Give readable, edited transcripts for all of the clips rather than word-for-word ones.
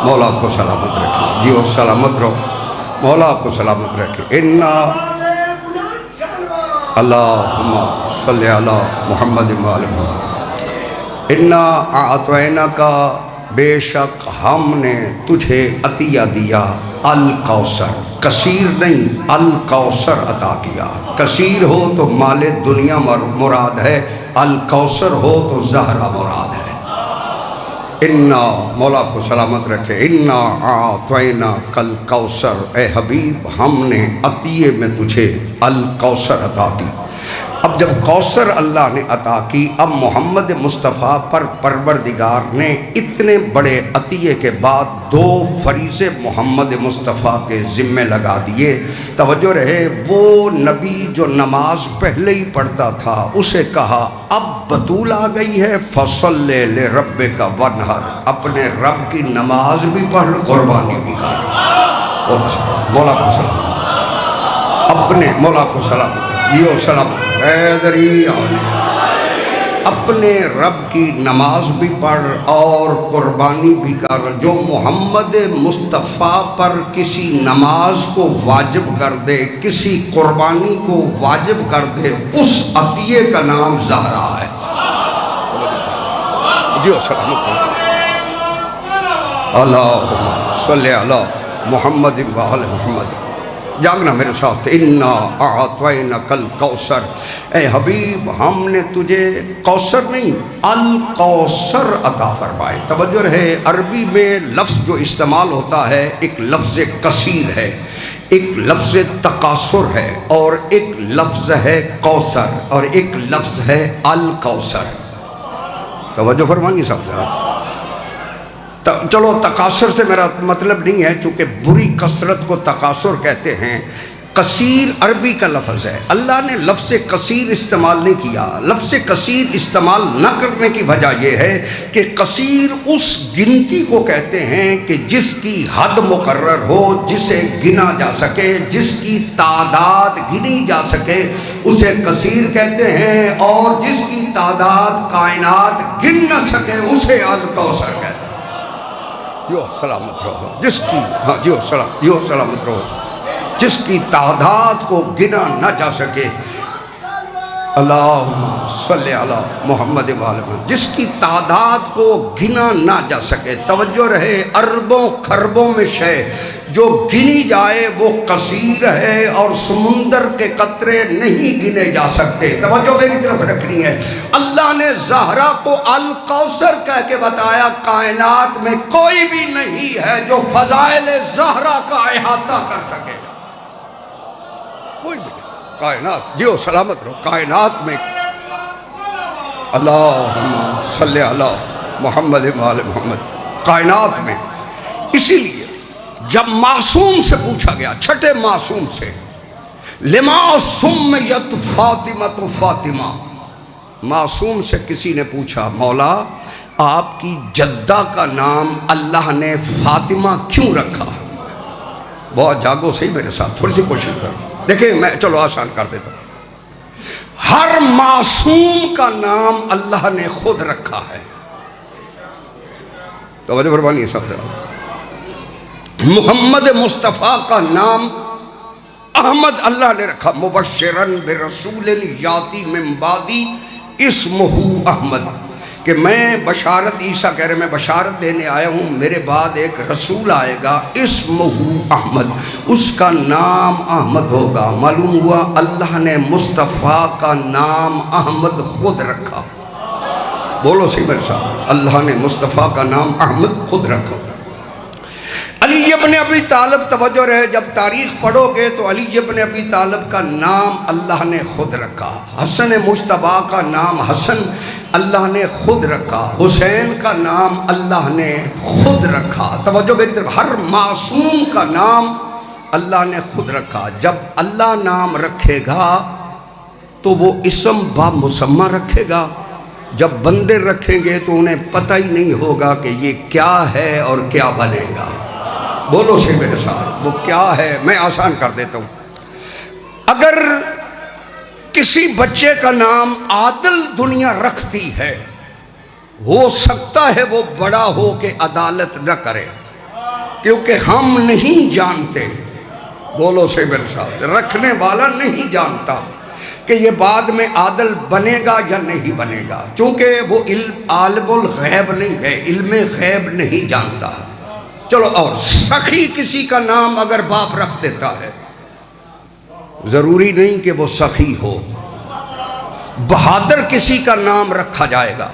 مولا آپ کو سلامت رکھے، جی وہ سلامت رہو، مولا آپ کو سلامت رکھے۔ اللہم صلی علی محمد وآل محمد۔ انا اعطیناک، بے شک ہم نے تجھے عطیہ دیا، الکوثر، کثیر نہیں، الکوثر عطا کیا۔ کثیر ہو تو مال دنیا مراد ہے، الکوثر ہو تو زہرہ مراد ہے۔ انا، مولا آپ کو سلامت رکھے، انا اعطیناک الکوثر، اے حبیب ہم نے عطیے میں تجھے الکوثر عطا کی۔ اب جب کوثر اللہ نے عطا کی، اب محمد مصطفیٰ پر پروردگار نے اتنے بڑے عطیے کے بعد دو فریضے محمد مصطفیٰ کے ذمے لگا دیے۔ توجہ رہے، وہ نبی جو نماز پہلے ہی پڑھتا تھا اسے کہا اب بطول آ گئی ہے، فصلی لربک وانحر، اپنے رب کی نماز بھی پڑھ، قربانی بھی کر۔ مولا کو سلام، اپنے مولا کو سلام، یہ سلام حیدری اپنے رب کی نماز بھی پڑھ اور قربانی بھی کر۔ جو محمد مصطفیٰ پر کسی نماز کو واجب کر دے، کسی قربانی کو واجب کر دے، اس عطیے کا نام زہرا ہے۔ جی سلامت اللہم صلی علی محمد وآل محمد۔ جاگنا میرے ساتھ، انا اعطیناک الکوثر، اے حبیب ہم نے تجھے کوثر نہیں الکوثر عطا فرمائے۔ توجہ رہے، عربی میں لفظ جو استعمال ہوتا ہے، ایک لفظ کثیر ہے، ایک لفظ تکاثر ہے، اور ایک لفظ ہے کوثر، اور ایک لفظ ہے الکوثر۔ توجہ فرمانی سب۔ چلو تکاثر سے میرا مطلب نہیں ہے، چونکہ بری کثرت کو تکاثر کہتے ہیں۔ کثیر عربی کا لفظ ہے، اللہ نے لفظ کثیر استعمال نہیں کیا۔ لفظ کثیر استعمال نہ کرنے کی وجہ یہ ہے کہ کثیر اس گنتی کو کہتے ہیں کہ جس کی حد مقرر ہو، جسے گنا جا سکے، جس کی تعداد گنی جا سکے، اسے کثیر کہتے ہیں، اور جس کی تعداد کائنات گن نہ سکے اسے الکوثر کہتے ہیں۔ جو سلامت رہو، جس کی سلامت رہو، جس کی تعداد کو گنا نہ جا سکے، اللہم صلی علی محمد وآل محمد، جس کی تعداد کو گنا نہ جا سکے۔ توجہ رہے، اربوں خربوں میں شے جو گنی جائے وہ کثیر ہے، اور سمندر کے قطرے نہیں گنے جا سکتے۔ توجہ میری طرف رکھنی ہے، اللہ نے زہرا کو الکوثر کہہ کے بتایا، کائنات میں کوئی بھی نہیں ہے جو فضائل زہرا کا احاطہ کر سکے، کوئی بھی نہیں۔ کائنات، جیو سلامت رہو، کائنات میں اللہم صلی علی محمد وآل محمد، کائنات میں۔ اسی لیے جب معصوم سے پوچھا گیا، چھٹے معصوم سے، لما سمیت فاطمہ فاطمہ، معصوم سے کسی نے پوچھا مولا آپ کی جدہ کا نام اللہ نے فاطمہ کیوں رکھا؟ بہت جاگو صحیح میرے ساتھ، تھوڑی سی کوشش کرو، دیکھیں میں چلو آسان کر دیتا ہوں۔ ہر معصوم کا نام اللہ نے خود رکھا ہے۔ توجہ فرمانی سب طرح، محمد مصطفیٰ کا نام احمد اللہ نے رکھا، مبشرن برسول یاتی من بعدی اسمہ احمد، کہ میں بشارت، عیسیٰ کہہ رہے میں بشارت دینے آیا ہوں، میرے بعد ایک رسول آئے گا، اسمہ احمد، اس کا نام احمد ہوگا۔ معلوم ہوا اللہ نے مصطفیٰ کا نام احمد خود رکھا۔ بولو سی میرے ساتھ، اللہ نے مصطفیٰ کا نام احمد خود رکھا۔ علی ابن ابی طالب، توجہ رہے، جب تاریخ پڑھو گے تو علی ابن ابی طالب کا نام اللہ نے خود رکھا، حسن مجتبیٰ کا نام حسن اللہ نے خود رکھا، حسین کا نام اللہ نے خود رکھا۔ توجہ میری طرف، ہر معصوم کا نام اللہ نے خود رکھا۔ جب اللہ نام رکھے گا تو وہ اسم با مسمہ رکھے گا، جب بندے رکھیں گے تو انہیں پتہ ہی نہیں ہوگا کہ یہ کیا ہے اور کیا بنے گا۔ بولو سے میرے ساتھ، وہ کیا ہے؟ میں آسان کر دیتا ہوں۔ اگر کسی بچے کا نام عادل دنیا رکھتی ہے، ہو سکتا ہے وہ بڑا ہو کے عدالت نہ کرے، کیونکہ ہم نہیں جانتے، بولو سے میرے ساتھ، رکھنے والا نہیں جانتا کہ یہ بعد میں عادل بنے گا یا نہیں بنے گا، چونکہ وہ عالم الغیب نہیں ہے، علم غیب نہیں جانتا۔ چلو، اور سخی کسی کا نام اگر باپ رکھ دیتا ہے، ضروری نہیں کہ وہ سخی ہو۔ بہادر کسی کا نام رکھا جائے گا،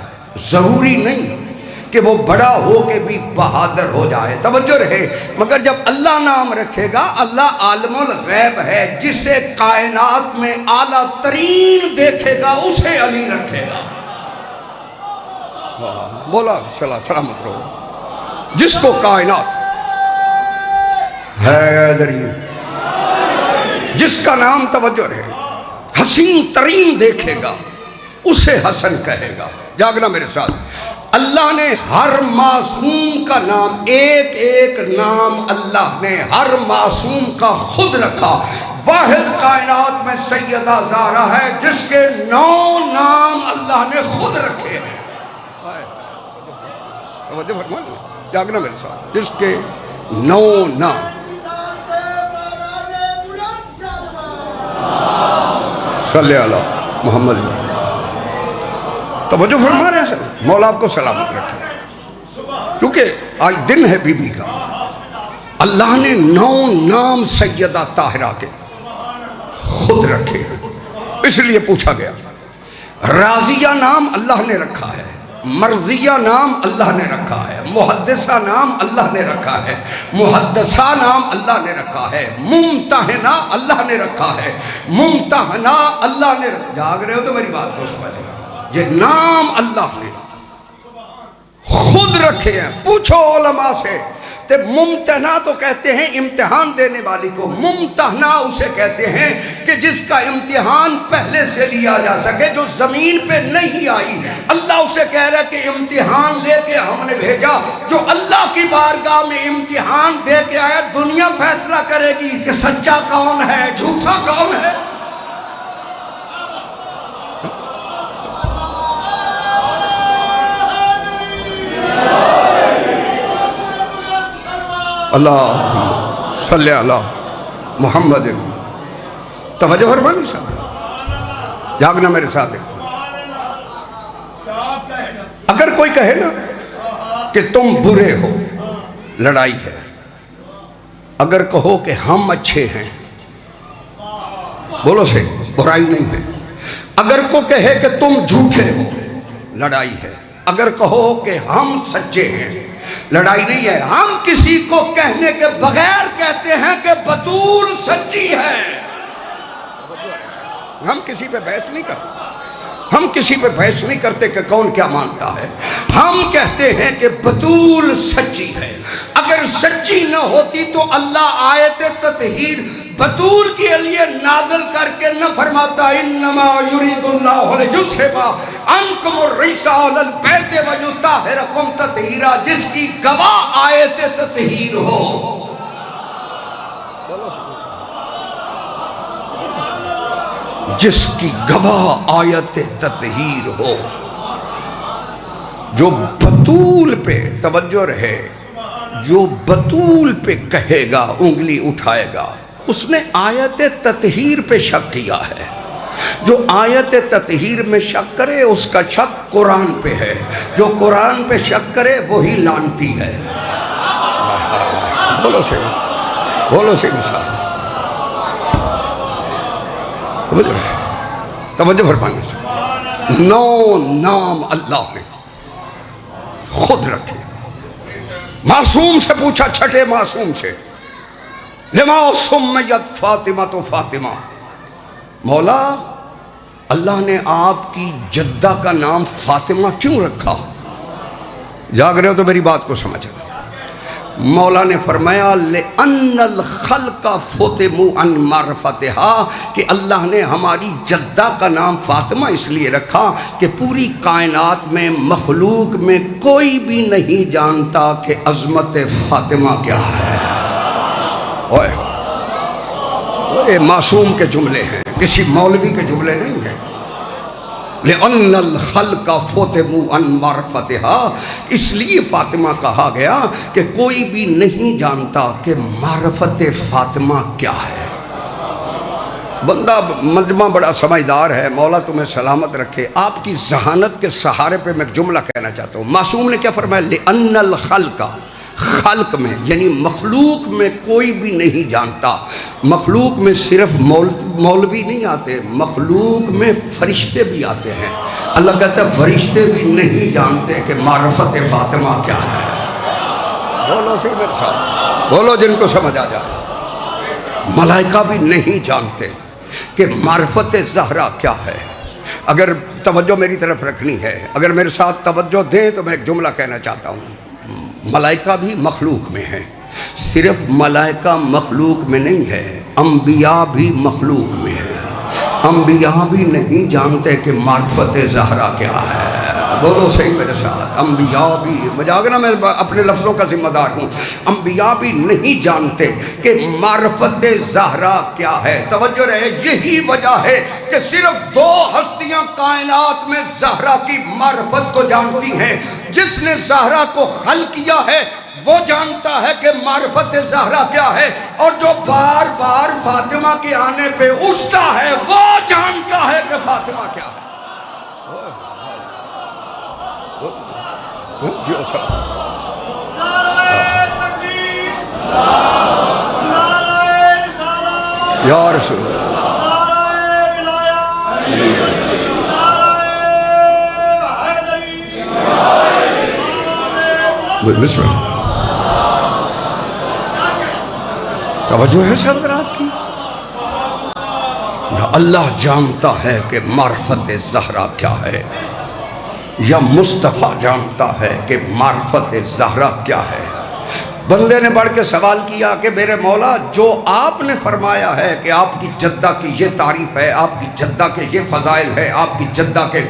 ضروری نہیں کہ وہ بڑا ہو کے بھی بہادر ہو جائے، توجہ رہے۔ مگر جب اللہ نام رکھے گا، اللہ عالم الغیب ہے، جسے کائنات میں اعلیٰ ترین دیکھے گا اسے علی رکھے گا۔ بولا سلامت رہو۔ جس کو کائنات حیدری، جس کا نام توجہ رہے حسین ترین دیکھے گا اسے حسن کہے گا۔ جاگنا میرے ساتھ، اللہ نے ہر معصوم کا نام، ایک ایک نام اللہ نے ہر معصوم کا خود رکھا۔ واحد کائنات میں سیدہ زہرا ہے جس کے 9 نام اللہ نے خود رکھے ہیں۔ توجہ فرمائیں، جاگنا میرے ساتھ، جس کے 9 نام۔ صلی اللہ محمد، توجہ فرما رہے ہیں سر، مولا آپ کو سلامت رکھے، کیونکہ آج دن ہے بی بی کا۔ اللہ نے 9 نام سیدہ طاہرہ کے خود رکھے ہیں، اس لیے پوچھا گیا۔ راضیہ نام اللہ نے رکھا ہے، مرضیہ نام اللہ نے رکھا ہے، محدثہ نام اللہ نے رکھا ہے، محدثہ نام اللہ نے رکھا ہے، ممتحنہ اللہ نے رکھا ہے، ممتحنہ اللہ نے رکھا۔ جاگ رہے ہو تو میری بات کو سمجھ رہا، یہ نام اللہ نے خود رکھے ہیں۔ پوچھو علماء سے، تے ممتحنہ تو کہتے ہیں امتحان دینے والی کو، ممتحنہ اسے کہتے ہیں کہ جس کا امتحان پہلے سے لیا جا سکے، جو زمین پہ نہیں آئی۔ اللہ اسے کہہ رہا ہے کہ امتحان لے کے ہم نے بھیجا۔ جو اللہ کی بارگاہ میں امتحان دے کے آیا، دنیا فیصلہ کرے گی کہ سچا کون ہے، جھوٹا کون ہے۔ اللہ صلی اللہ محمد، توجہ فرمانی صاحب، جاگنا میرے ساتھ۔ اگر کوئی کہے نا کہ تم برے ہو، لڑائی ہے۔ اگر کہو کہ ہم اچھے ہیں، بولو سے برائی نہیں ہے۔ اگر کوئی کہے کہ تم جھوٹے ہو، لڑائی ہے۔ اگر کہو کہ ہم سچے ہیں، لڑائی نہیں ہے۔ ہم کسی کو کہنے کے بغیر کہتے ہیں کہ بطول سچی ہے۔ ہم کسی پہ بحث نہیں کرتے، ہم کسی پہ بحث نہیں کرتے کہ کون کیا مانتا ہے۔ ہم کہتے ہیں کہ بطول سچی ہے۔ اگر سچی نہ ہوتی تو اللہ آیت تطہیر بطول کے لیے نازل کر کے نہ فرماتا انما یرید اللہ لیذھب عنکم الرجس اہل البیت ویطہرکم تطہیرا، جس کی گواہ آیت تطہیر ہو۔ جس کی گواہ آیت تطہیر ہو، جو بطول پہ توجہ رہے، جو بطول پہ کہے گا، انگلی اٹھائے گا، اس نے آیت تطہیر پہ شک کیا ہے۔ جو آیت تطہیر میں شک کرے اس کا شک قرآن پہ ہے، جو قرآن پہ شک کرے وہی لعنتی ہے۔ بولو سے مثال، توجہ فرمانے سے 9 نام اللہ نے خود رکھے۔ معصوم سے پوچھا، چھٹے معصوم سے، لما سمیت فاطمہ تو فاطمہ، مولا اللہ نے آپ کی جدہ کا نام فاطمہ کیوں رکھا؟ جاگ رہے ہو تو میری بات کو سمجھ رہے۔ مولا نے فرمایا لِأَنَّ الْخَلْقَ فُتِمُوا عَنْ مَعْرِفَتِهَا، کہ اللہ نے ہماری جدہ کا نام فاطمہ اس لیے رکھا کہ پوری کائنات میں، مخلوق میں کوئی بھی نہیں جانتا کہ عظمت فاطمہ کیا ہے۔ یہ معصوم کے جملے ہیں، کسی مولوی کے جملے نہیں ہیں۔ لِأَنَّ الْخَلْقَ فُتِمُوا عَنْ مَعْرِفَتِهَا، اس لیے فاطمہ کہا گیا کہ کوئی بھی نہیں جانتا کہ معرفت فاطمہ کیا ہے۔ بندہ مجمع بڑا سمجھدار ہے، مولا تمہیں سلامت رکھے۔ آپ کی ذہانت کے سہارے پہ میں ایک جملہ کہنا چاہتا ہوں۔ معصوم نے کیا فرمایا؟ لِأَنَّ الْخَلْقَ، خلق میں یعنی مخلوق میں کوئی بھی نہیں جانتا۔ مخلوق میں صرف مولوی نہیں آتے، مخلوق میں فرشتے بھی آتے ہیں۔ اللہ کہتا ہے فرشتے بھی نہیں جانتے کہ معرفت فاطمہ کیا ہے۔ بولو سی میرے ساتھ، بولو جن کو سمجھ آ جائے۔ ملائکہ بھی نہیں جانتے کہ معرفت زہرا کیا ہے۔ اگر توجہ میری طرف رکھنی ہے، اگر میرے ساتھ توجہ دیں تو میں ایک جملہ کہنا چاہتا ہوں۔ ملائکہ بھی مخلوق میں ہیں، صرف ملائکہ مخلوق میں نہیں ہے، انبیاء بھی مخلوق میں ہیں۔ انبیاء بھی نہیں جانتے کہ معرفت زہرا کیا ہے۔ بولو صحیح میرے ساتھ، انبیاء بھی، مجاگرہ میں اپنے لفظوں کا ذمہ دار ہوں، انبیاء بھی نہیں جانتے کہ معرفت زہرا کیا ہے۔ توجہ رہے، یہی وجہ ہے کہ صرف دو ہستیاں کائنات میں زہرا کی معرفت کو جانتی ہیں۔ جس نے زہرا کو خلق کیا ہے وہ جانتا ہے کہ معرفت زہرا کیا ہے، اور جو بار بار فاطمہ کے آنے پہ اٹھتا ہے وہ جانتا ہے کہ فاطمہ کیا ہے۔ یا رسول اللہ، بسم اللہ، توجہ ہے سب حضرات کی؟ یا اللہ جانتا ہے کہ معرفت زہرا کیا ہے، یا مصطفیٰ جانتا ہے کہ معرفت زہرا کیا ہے۔ بندے نے بڑھ کے سوال کیا کہ میرے مولا، جو آپ نے فرمایا ہے کہ آپ کی جدہ کی یہ تعریف ہے، آپ کی جدہ کے یہ فضائل ہے، آپ کی جدہ کے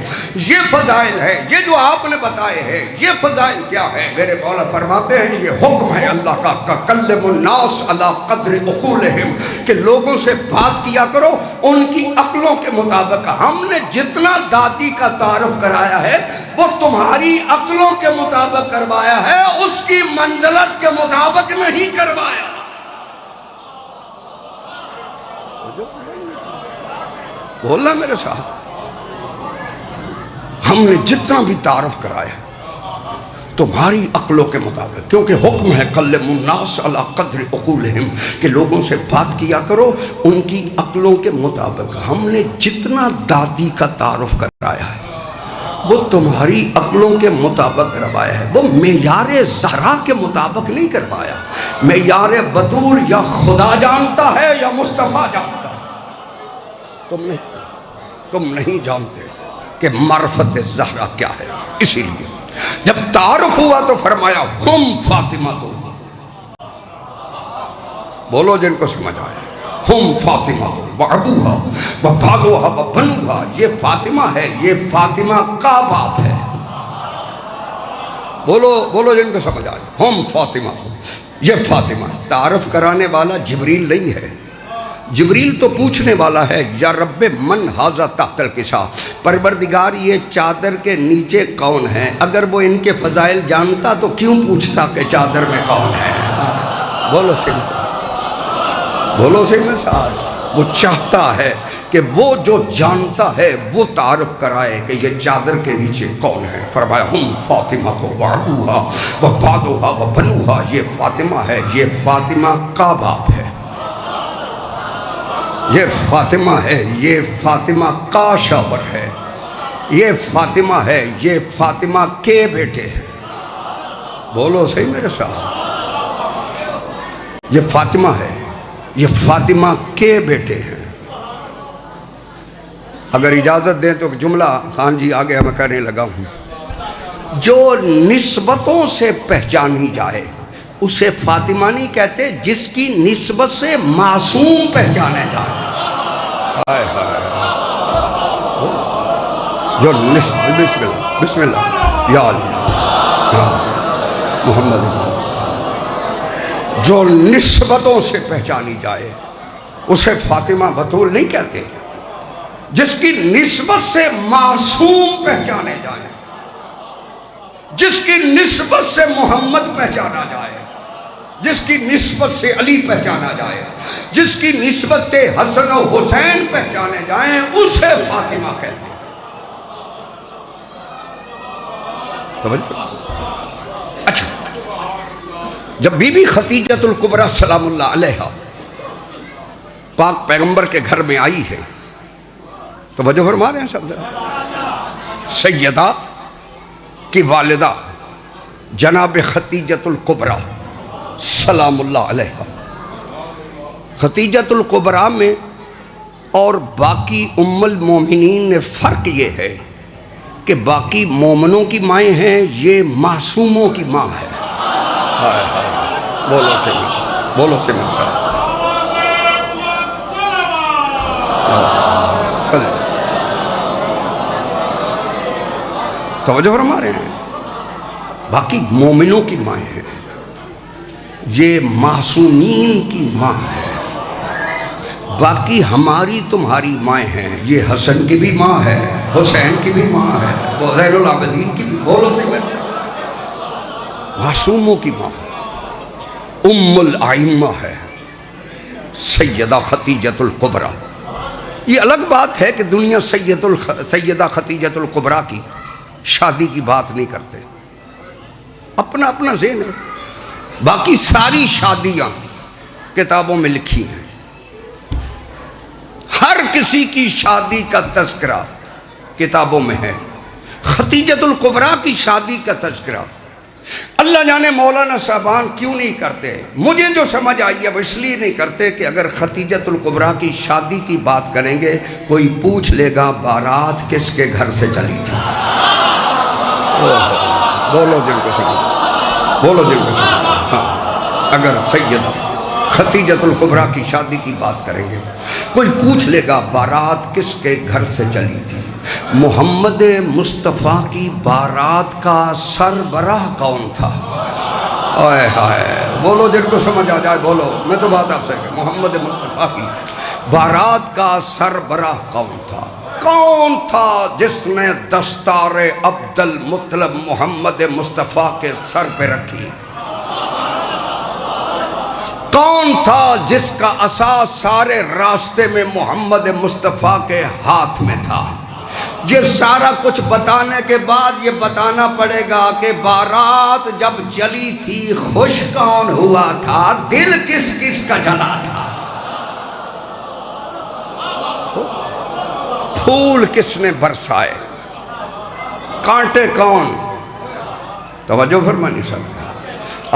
یہ فضائل ہے، یہ جو آپ نے بتائے ہیں یہ فضائل کیا ہے؟ میرے مولا فرماتے ہیں یہ حکم ہے اللہ کا، کَلِّمُ النَّاسَ عَلَىٰ قَدْرِ عُقُولِهِمْ، کہ لوگوں سے بات کیا کرو ان کی عقلوں کے مطابق۔ ہم نے جتنا دادی کا تعارف کرایا ہے وہ تمہاری عقلوں کے مطابق کروایا ہے، اس کی منزلت کے مطابق نہیں کروایا۔ بولنا میرے ساتھ، ہم نے جتنا بھی تعارف کرایا ہے تمہاری عقلوں کے مطابق، کیونکہ حکم ہے کَلِّمُ النَّاسَ عَلَىٰ قَدْرِ عُقُولِهِمْ، کہ لوگوں سے بات کیا کرو ان کی عقلوں کے مطابق۔ ہم نے جتنا دادی کا تعارف کرایا ہے وہ تمہاری عقلوں کے مطابق کروایا ہے، وہ معیار زہرا کے مطابق نہیں کروایا۔ معیار بطول یا خدا جانتا ہے یا مصطفیٰ جانتا ہے۔ تم نہیں جانتے کہ معرفت زہرا کیا ہے۔ اسی لیے جب تعارف ہوا تو فرمایا ہم فاطمہ، تو بولو جن کو سمجھ آئے، ہم فاطمہ وعبوہا وبالوہا وبنوہا، یہ فاطمہ ہے، یہ فاطمہ کا باپ ہے۔ بولو جن کو سمجھ آئے، ہم فاطمہ، یہ فاطمہ۔ تعارف کرانے والا جبریل نہیں ہے، جبریل تو پوچھنے والا ہے یا رب من ھذا تحت الکسا، پروردگار یہ چادر کے نیچے کون ہے؟ اگر وہ ان کے فضائل جانتا تو کیوں پوچھتا کہ چادر میں کون ہے؟ بولو صحیح میں ساتھ، وہ چاہتا ہے کہ وہ جو جانتا ہے وہ تعارف کرائے کہ یہ چادر کے نیچے کون ہے۔ فرمایا ہم فاطمہ کو وعبوہا وبالوہا وبنوہا، یہ فاطمہ ہے، یہ فاطمہ کا باپ ہے، یہ فاطمہ ہے، یہ فاطمہ کا شوہر ہے، یہ فاطمہ ہے، یہ فاطمہ کے بیٹے ہیں۔ بولو صحیح میرے ساتھ، یہ فاطمہ ہے، یہ فاطمہ کے بیٹے ہیں۔ اگر اجازت دیں تو جملہ خان جی آگے میں کہنے لگا ہوں، جو نسبتوں سے پہچانی جائے اسے فاطمہ نہیں کہتے، جس کی نسبت سے معصوم پہچانے جائے۔ جو بسم اللہ یا محمد، جو نسبتوں سے پہچانی جائے اسے فاطمہ بطول نہیں کہتے، جس کی نسبت سے معصوم پہچانے جائیں، جس کی نسبت سے محمد پہچانا جائے، جس کی نسبت سے علی پہچانا جائے، جس کی نسبت سے حسن و حسین پہچانے جائیں، اسے فاطمہ کہتے ہیں۔ اچھا، جب بی بی خدیجۃ الکبریٰ سلام اللہ علیہا پاک پیغمبر کے گھر میں آئی ہے، توجہ فرما رہے ہیں سب، سیدہ کی والدہ جناب خدیجۃ الکبریٰ سلام اللہ علیہا، خدیجۃ الکبریٰ میں اور باقی ام المومنین میں فرق یہ ہے کہ باقی مومنوں کی مائیں ہیں، یہ معصوموں کی ماں ہے۔ بولو سے مرشد، بولو سے مرشد، توجہ فرما رہے ہیں، باقی مومنوں کی مائیں ہیں، یہ معصومین کی ماں ہے۔ باقی ہماری تمہاری مائیں ہیں، یہ حسن کی بھی ماں ہے، حسین کی بھی ماں ہے، زین العابدین کی بھی، بولو سے مرشد، معصوموں کی ماں ام الائمہ ہے سیدہ خدیجۃ الکبریٰ۔ یہ الگ بات ہے کہ دنیا سیدہ خدیجۃ الکبریٰ کی شادی کی بات نہیں کرتے، اپنا اپنا ذہن ہے۔ باقی ساری شادیاں کتابوں میں لکھی ہیں، ہر کسی کی شادی کا تذکرہ کتابوں میں ہے۔ خدیجۃ الکبریٰ کی شادی کا تذکرہ اللہ جانے مولانا صاحبان کیوں نہیں کرتے۔ مجھے جو سمجھ آئی ہے وہ اس لیے نہیں کرتے کہ اگر خدیجۃ الکبریٰ کی شادی کی بات کریں گے کوئی پوچھ لے گا بارات کس کے گھر سے چلی تھی۔ بولو جن کو سمجھ، بولو جن کو سمجھ۔ ہاں، اگر سیدہ خدیجۃ الکبریٰ کی شادی کی بات کریں گے کوئی پوچھ لے گا بارات کس کے گھر سے چلی تھی۔ محمد مصطفیٰ کی بارات کا سربراہ کون تھا؟ آئے ہائے، بولو جن کو سمجھ آ جائے، بولو، میں تو بات آپ سے کہ محمد مصطفیٰ کی بارات کا سربراہ کون تھا؟ کون تھا جس نے دستار عبد المطلب محمد مصطفیٰ کے سر پہ رکھی؟ کون تھا جس کا عصا سارے راستے میں محمد مصطفیٰ کے ہاتھ میں تھا؟ یہ سارا کچھ بتانے کے بعد یہ بتانا پڑے گا کہ بارات جب چلی تھی خوش کون ہوا تھا، دل کس کس کا جلا تھا، پھول کس نے برسائے، کانٹے کون، توجہ فرمانی سکتے۔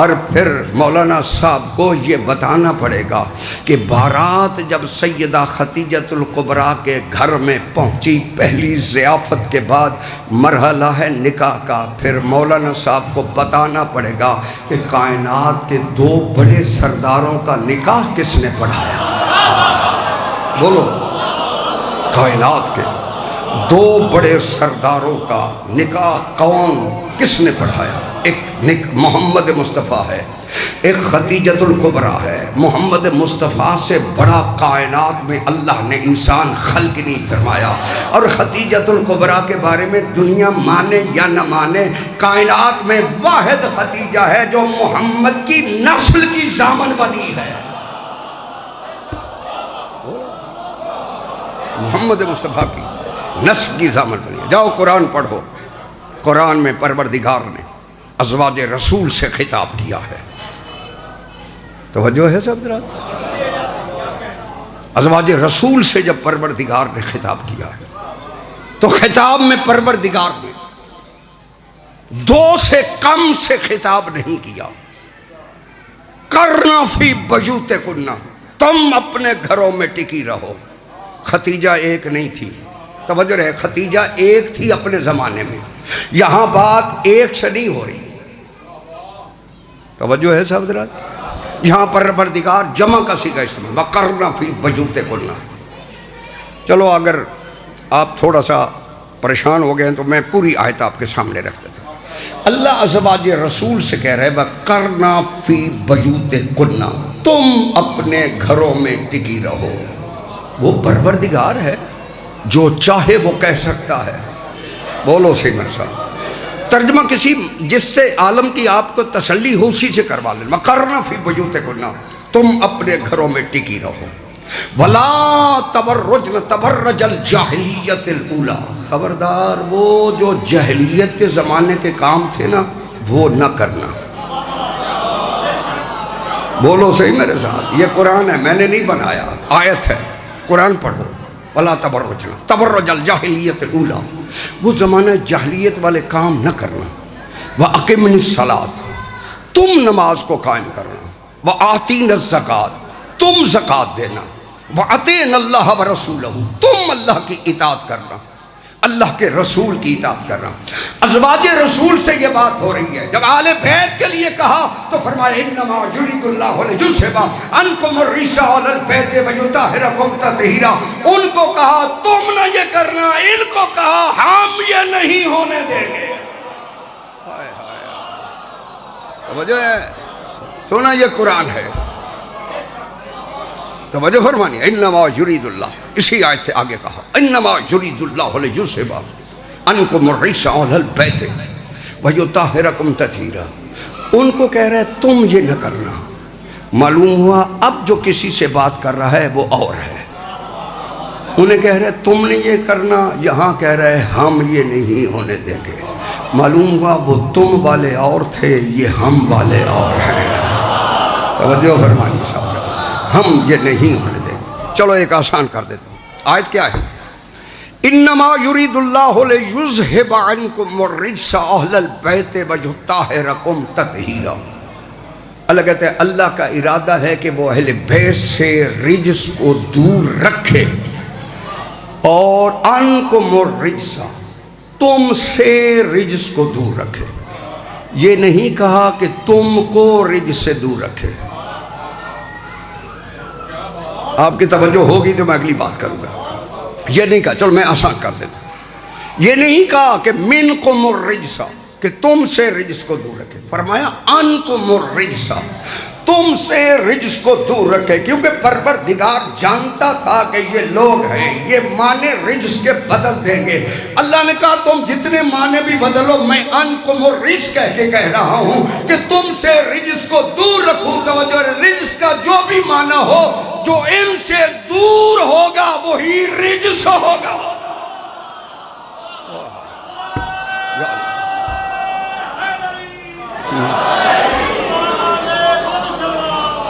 اور پھر مولانا صاحب کو یہ بتانا پڑے گا کہ بارات جب سیدہ خدیجۃ الکبریٰ کے گھر میں پہنچی پہلی ضیافت کے بعد مرحلہ ہے نکاح کا، پھر مولانا صاحب کو بتانا پڑے گا کہ کائنات کے دو بڑے سرداروں کا نکاح کس نے پڑھایا۔ بولو، کائنات کے دو بڑے سرداروں کا نکاح کون کس نے پڑھایا؟ ایک محمد مصطفیٰ ہے، ایک خدیجۃ الکبریٰ ہے۔ محمد مصطفیٰ سے بڑا کائنات میں اللہ نے انسان خلق نہیں فرمایا، اور خدیجۃ الکبریٰ کے بارے میں دنیا مانے یا نہ مانے کائنات میں واحد خدیجہ ہے جو محمد کی نسل کی ضامن بنی ہے۔ محمد مصطفیٰ کی نسل کی ضامن بنی ہے۔ جاؤ قرآن پڑھو، قرآن میں پروردگار نے ازواج رسول سے خطاب کیا ہے، توجہ ہے سب حضرات؟ ازواج رسول سے جب پروردگار نے خطاب کیا ہے تو خطاب میں پروردگار نے دو سے کم سے خطاب نہیں کیا۔ کرنا فی بیوتکن، تم اپنے گھروں میں ٹکی رہو۔ خدیجہ ایک نہیں تھی، توجہ رہے، خدیجہ ایک تھی اپنے زمانے میں، یہاں بات ایک سے نہیں ہو رہی، توجہ ہے صاحب حضرات؟ یہاں پر پروردگار جمع کا صیغہ استعمال، وَقَرْنَ فِي بُيُوتِكُنَّ۔ چلو اگر آپ تھوڑا سا پریشان ہو گئے ہیں تو میں پوری آیت آپ کے سامنے رکھ دیتا ہوں۔ اللہ ازواج رسول سے کہہ رہے ہیں وَقَرْنَ فِي بُيُوتِكُنَّ، تم اپنے گھروں میں ٹکی رہو۔ وہ پروردگار ہے، جو چاہے وہ کہہ سکتا ہے. بولو صحیح میرے ساتھ. ترجمہ کسی جس سے عالم کی آپ کو تسلی ہو اسی سے کروا لیں. وَقَرْنَ فِي بُيُوتِكُنَّ، تم اپنے گھروں میں ٹکی رہو. وَلَا تَبَرُّجْنَ تَبَرَّجَ الْجَاهِلِيَّةِ الْأُولَىٰ، خبردار وہ جو جاہلیت کے زمانے کے کام تھے نا وہ نہ کرنا. بولو صحیح میرے ساتھ. یہ قرآن ہے، میں نے نہیں بنایا، آیت ہے، قرآن پڑھو. وَلَا تَبَرُّجْنَ تَبَرَّجَ الْجَاهِلِيَّةِ الْأُولَىٰ، وہ زمانہ جاہلیت والے کام نہ کرنا. وَأَقِمْنِ الصَّلَاةَ، تم نماز کو قائم کرنا. وَآتِينَ الزَّكَاةَ، تم زکوٰۃ دینا. وَأَطِعْنَ اللَّهَ وَرَسُولَهُ، تم اللہ کی اطاعت کرنا، اللہ کے رسول کی اطاعت کرنا. ازواج رسول سے یہ بات ہو رہی ہے. جب آل بیت کے لیے کہا تو فرمایا انما یرید اللہ لیذھب عنکم الرجس اہل البیت ویطہرکم تطہیرا. ان کو کہا تم نہ یہ کرنا، ان کو کہا ہم یہ نہیں ہونے دیں گے. توجہ ہے، سونا یہ قرآن ہے. توجہ فرمانی. انما یرید اللہ، اسی آیت سے آگے کہا انما یرید اللہ لیذھب عنکم الرجس اہل البیت ویطہرکم تطہیرا. ان کو کہہ رہا ہے تم یہ نہ کرنا. معلوم ہوا اب جو کسی سے بات کر رہا ہے وہ اور ہے. انہیں کہہ رہا ہے تم نے یہ کرنا، یہاں کہہ رہا ہے ہم یہ نہیں ہونے دیں گے. معلوم ہوا وہ تم والے اور تھے، یہ ہم والے اور ہیں. توجہ فرمانی صاحب، ہم یہ نہیں ہونے دیں گے. چلو ایک آسان کر دیتا ہوں. آیت کیا ہے؟ انما یرید اللہ لیذھب عنکم الرجس اہل البیت ویطہرکم تطہیرا. اللہ کہتے ہیں اللہ کا ارادہ ہے کہ وہ اہل بیت سے رجس کو دور رکھے. اور عنکم الرجس، تم سے رجس کو دور رکھے. یہ نہیں کہا کہ تم کو رجس سے دور رکھے. آپ کی توجہ ہوگی تو میں اگلی بات کروں گا. یہ نہیں کہا، چلو میں آسان کر دیتا ہوں. یہ نہیں کہا کہ منکم الرجس، کہ تم سے رجس کو دور رکھے. فرمایا انکم الرجس، تم سے رجس کو دور رکھے. کیونکہ پروردگار جانتا تھا کہ یہ لوگ ہیں، یہ معنی رجس کے بدل دیں گے. اللہ نے کہا تم جتنے معنی بھی بدلو، میں انکم الرجس کہہ کے کہہ رہا ہوں کہ تم سے رجس کو دور رکھوں. توجہ، رجس کا جو بھی معنی ہو، جو ان سے دور ہوگا وہی رجس ہوگا.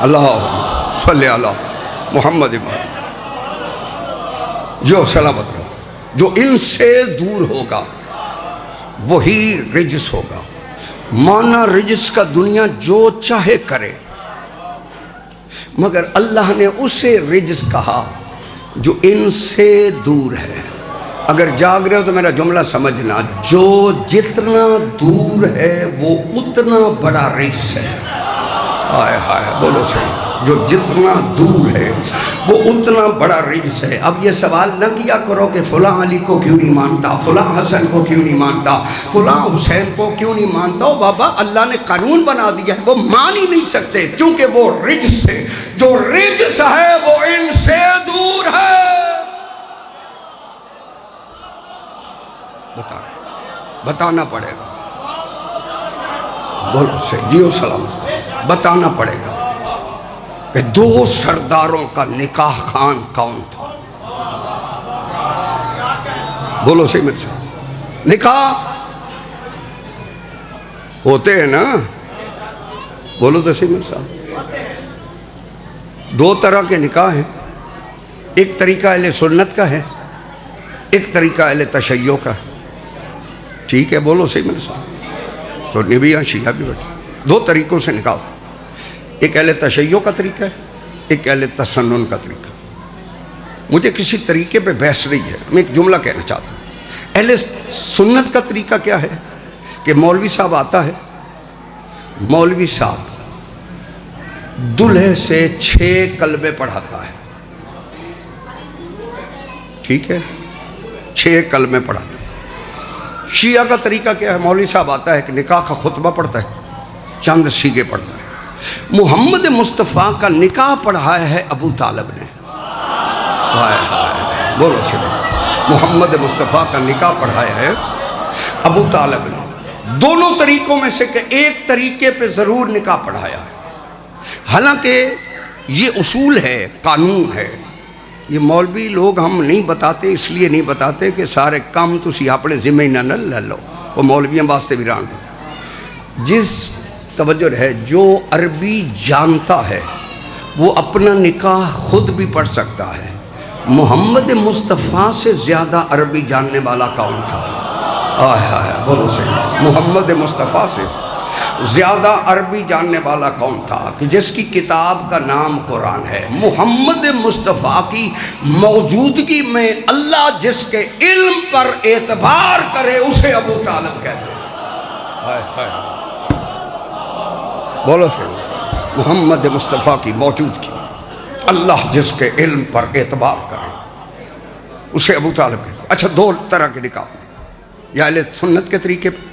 اللہ صلی علی محمد. جو سلامت رہو، جو ان سے دور ہوگا وہی رجس ہوگا. مانا رجس کا دنیا جو چاہے کرے، مگر اللہ نے اسے رجس کہا جو ان سے دور ہے. اگر جاگ رہے ہو تو میرا جملہ سمجھنا، جو جتنا دور ہے وہ اتنا بڑا رجس ہے. ہائے ہائے، بولو صحیح. جو جتنا دور ہے وہ اتنا بڑا رجس ہے. اب یہ سوال نہ کیا کرو کہ فلاں علی کو کیوں نہیں مانتا، فلاں حسن کو کیوں نہیں مانتا، فلاں حسین کو کیوں نہیں مانتا. او بابا، اللہ نے قانون بنا دیا ہے، وہ مان ہی نہیں سکتے کیونکہ وہ رجس ہے. جو رجس ہے وہ ان سے دور ہے. بتانا پڑے گا. بولو سے جیو سلامت. بتانا پڑے گا کہ دو سرداروں کا نکاح خان کون تھا. بولو صحیح میرے ساتھ. نکاح ہوتے ہیں نا، بولو تو صحیح میرے ساتھ. دو طرح کے نکاح ہیں. ایک طریقہ اہل سنت کا ہے، ایک طریقہ اہل تشیع کا ہے. ٹھیک ہے، بولو صحیح میرے ساتھ. سنی بھی ہیں، شیعہ بھی بیٹھے. دو طریقوں سے نکاح ہوتا ہے. ایک اہل تشیع کا طریقہ ہے، ایک اہل تسنن کا طریقہ. مجھے کسی طریقے پہ بحث نہیں ہے، میں ایک جملہ کہنا چاہتا ہوں. اہل سنت کا طریقہ کیا ہے کہ مولوی صاحب آتا ہے، مولوی صاحب دلہے سے 6 کلمے پڑھاتا ہے. ٹھیک ہے، 6 کلمے پڑھاتا ہے. شیعہ کا طریقہ کیا ہے؟ مولوی صاحب آتا ہے کہ نکاح کا خطبہ پڑھتا ہے، چند سیغے پڑھتا ہے. محمد مصطفیٰ کا نکاح پڑھایا ہے ابو طالب نے. بولو محمد مصطفیٰ کا نکاح پڑھایا ہے ابو طالب نے. دونوں طریقوں میں سے کہ ایک طریقے پہ ضرور نکاح پڑھایا ہے. حالانکہ یہ اصول ہے، قانون ہے. یہ مولوی لوگ ہم نہیں بتاتے، اس لیے نہیں بتاتے کہ سارے کام تسی اپنے ذمہ نہ لے لو. وہ مولویوں واسطے بھی ران دو. جس توجہ ہے، جو عربی جانتا ہے وہ اپنا نکاح خود بھی پڑھ سکتا ہے. محمد مصطفیٰ سے زیادہ عربی جاننے والا کون تھا؟ بولو صحیح. محمد مصطفیٰ سے زیادہ عربی جاننے والا کون تھا کہ جس کی کتاب کا نام قرآن ہے؟ محمد مصطفیٰ کی موجودگی میں اللہ جس کے علم پر اعتبار کرے اسے ابو طالب کہتے ہیں. بولو صحیح. محمد مصطفیٰ کی موجودگی، اللہ جس کے علم پر اعتبار کرے اسے ابو طالب کہتے ہیں. اچھا، دو طرح کے نکاح، یا اہل سنت کے طریقے پہ.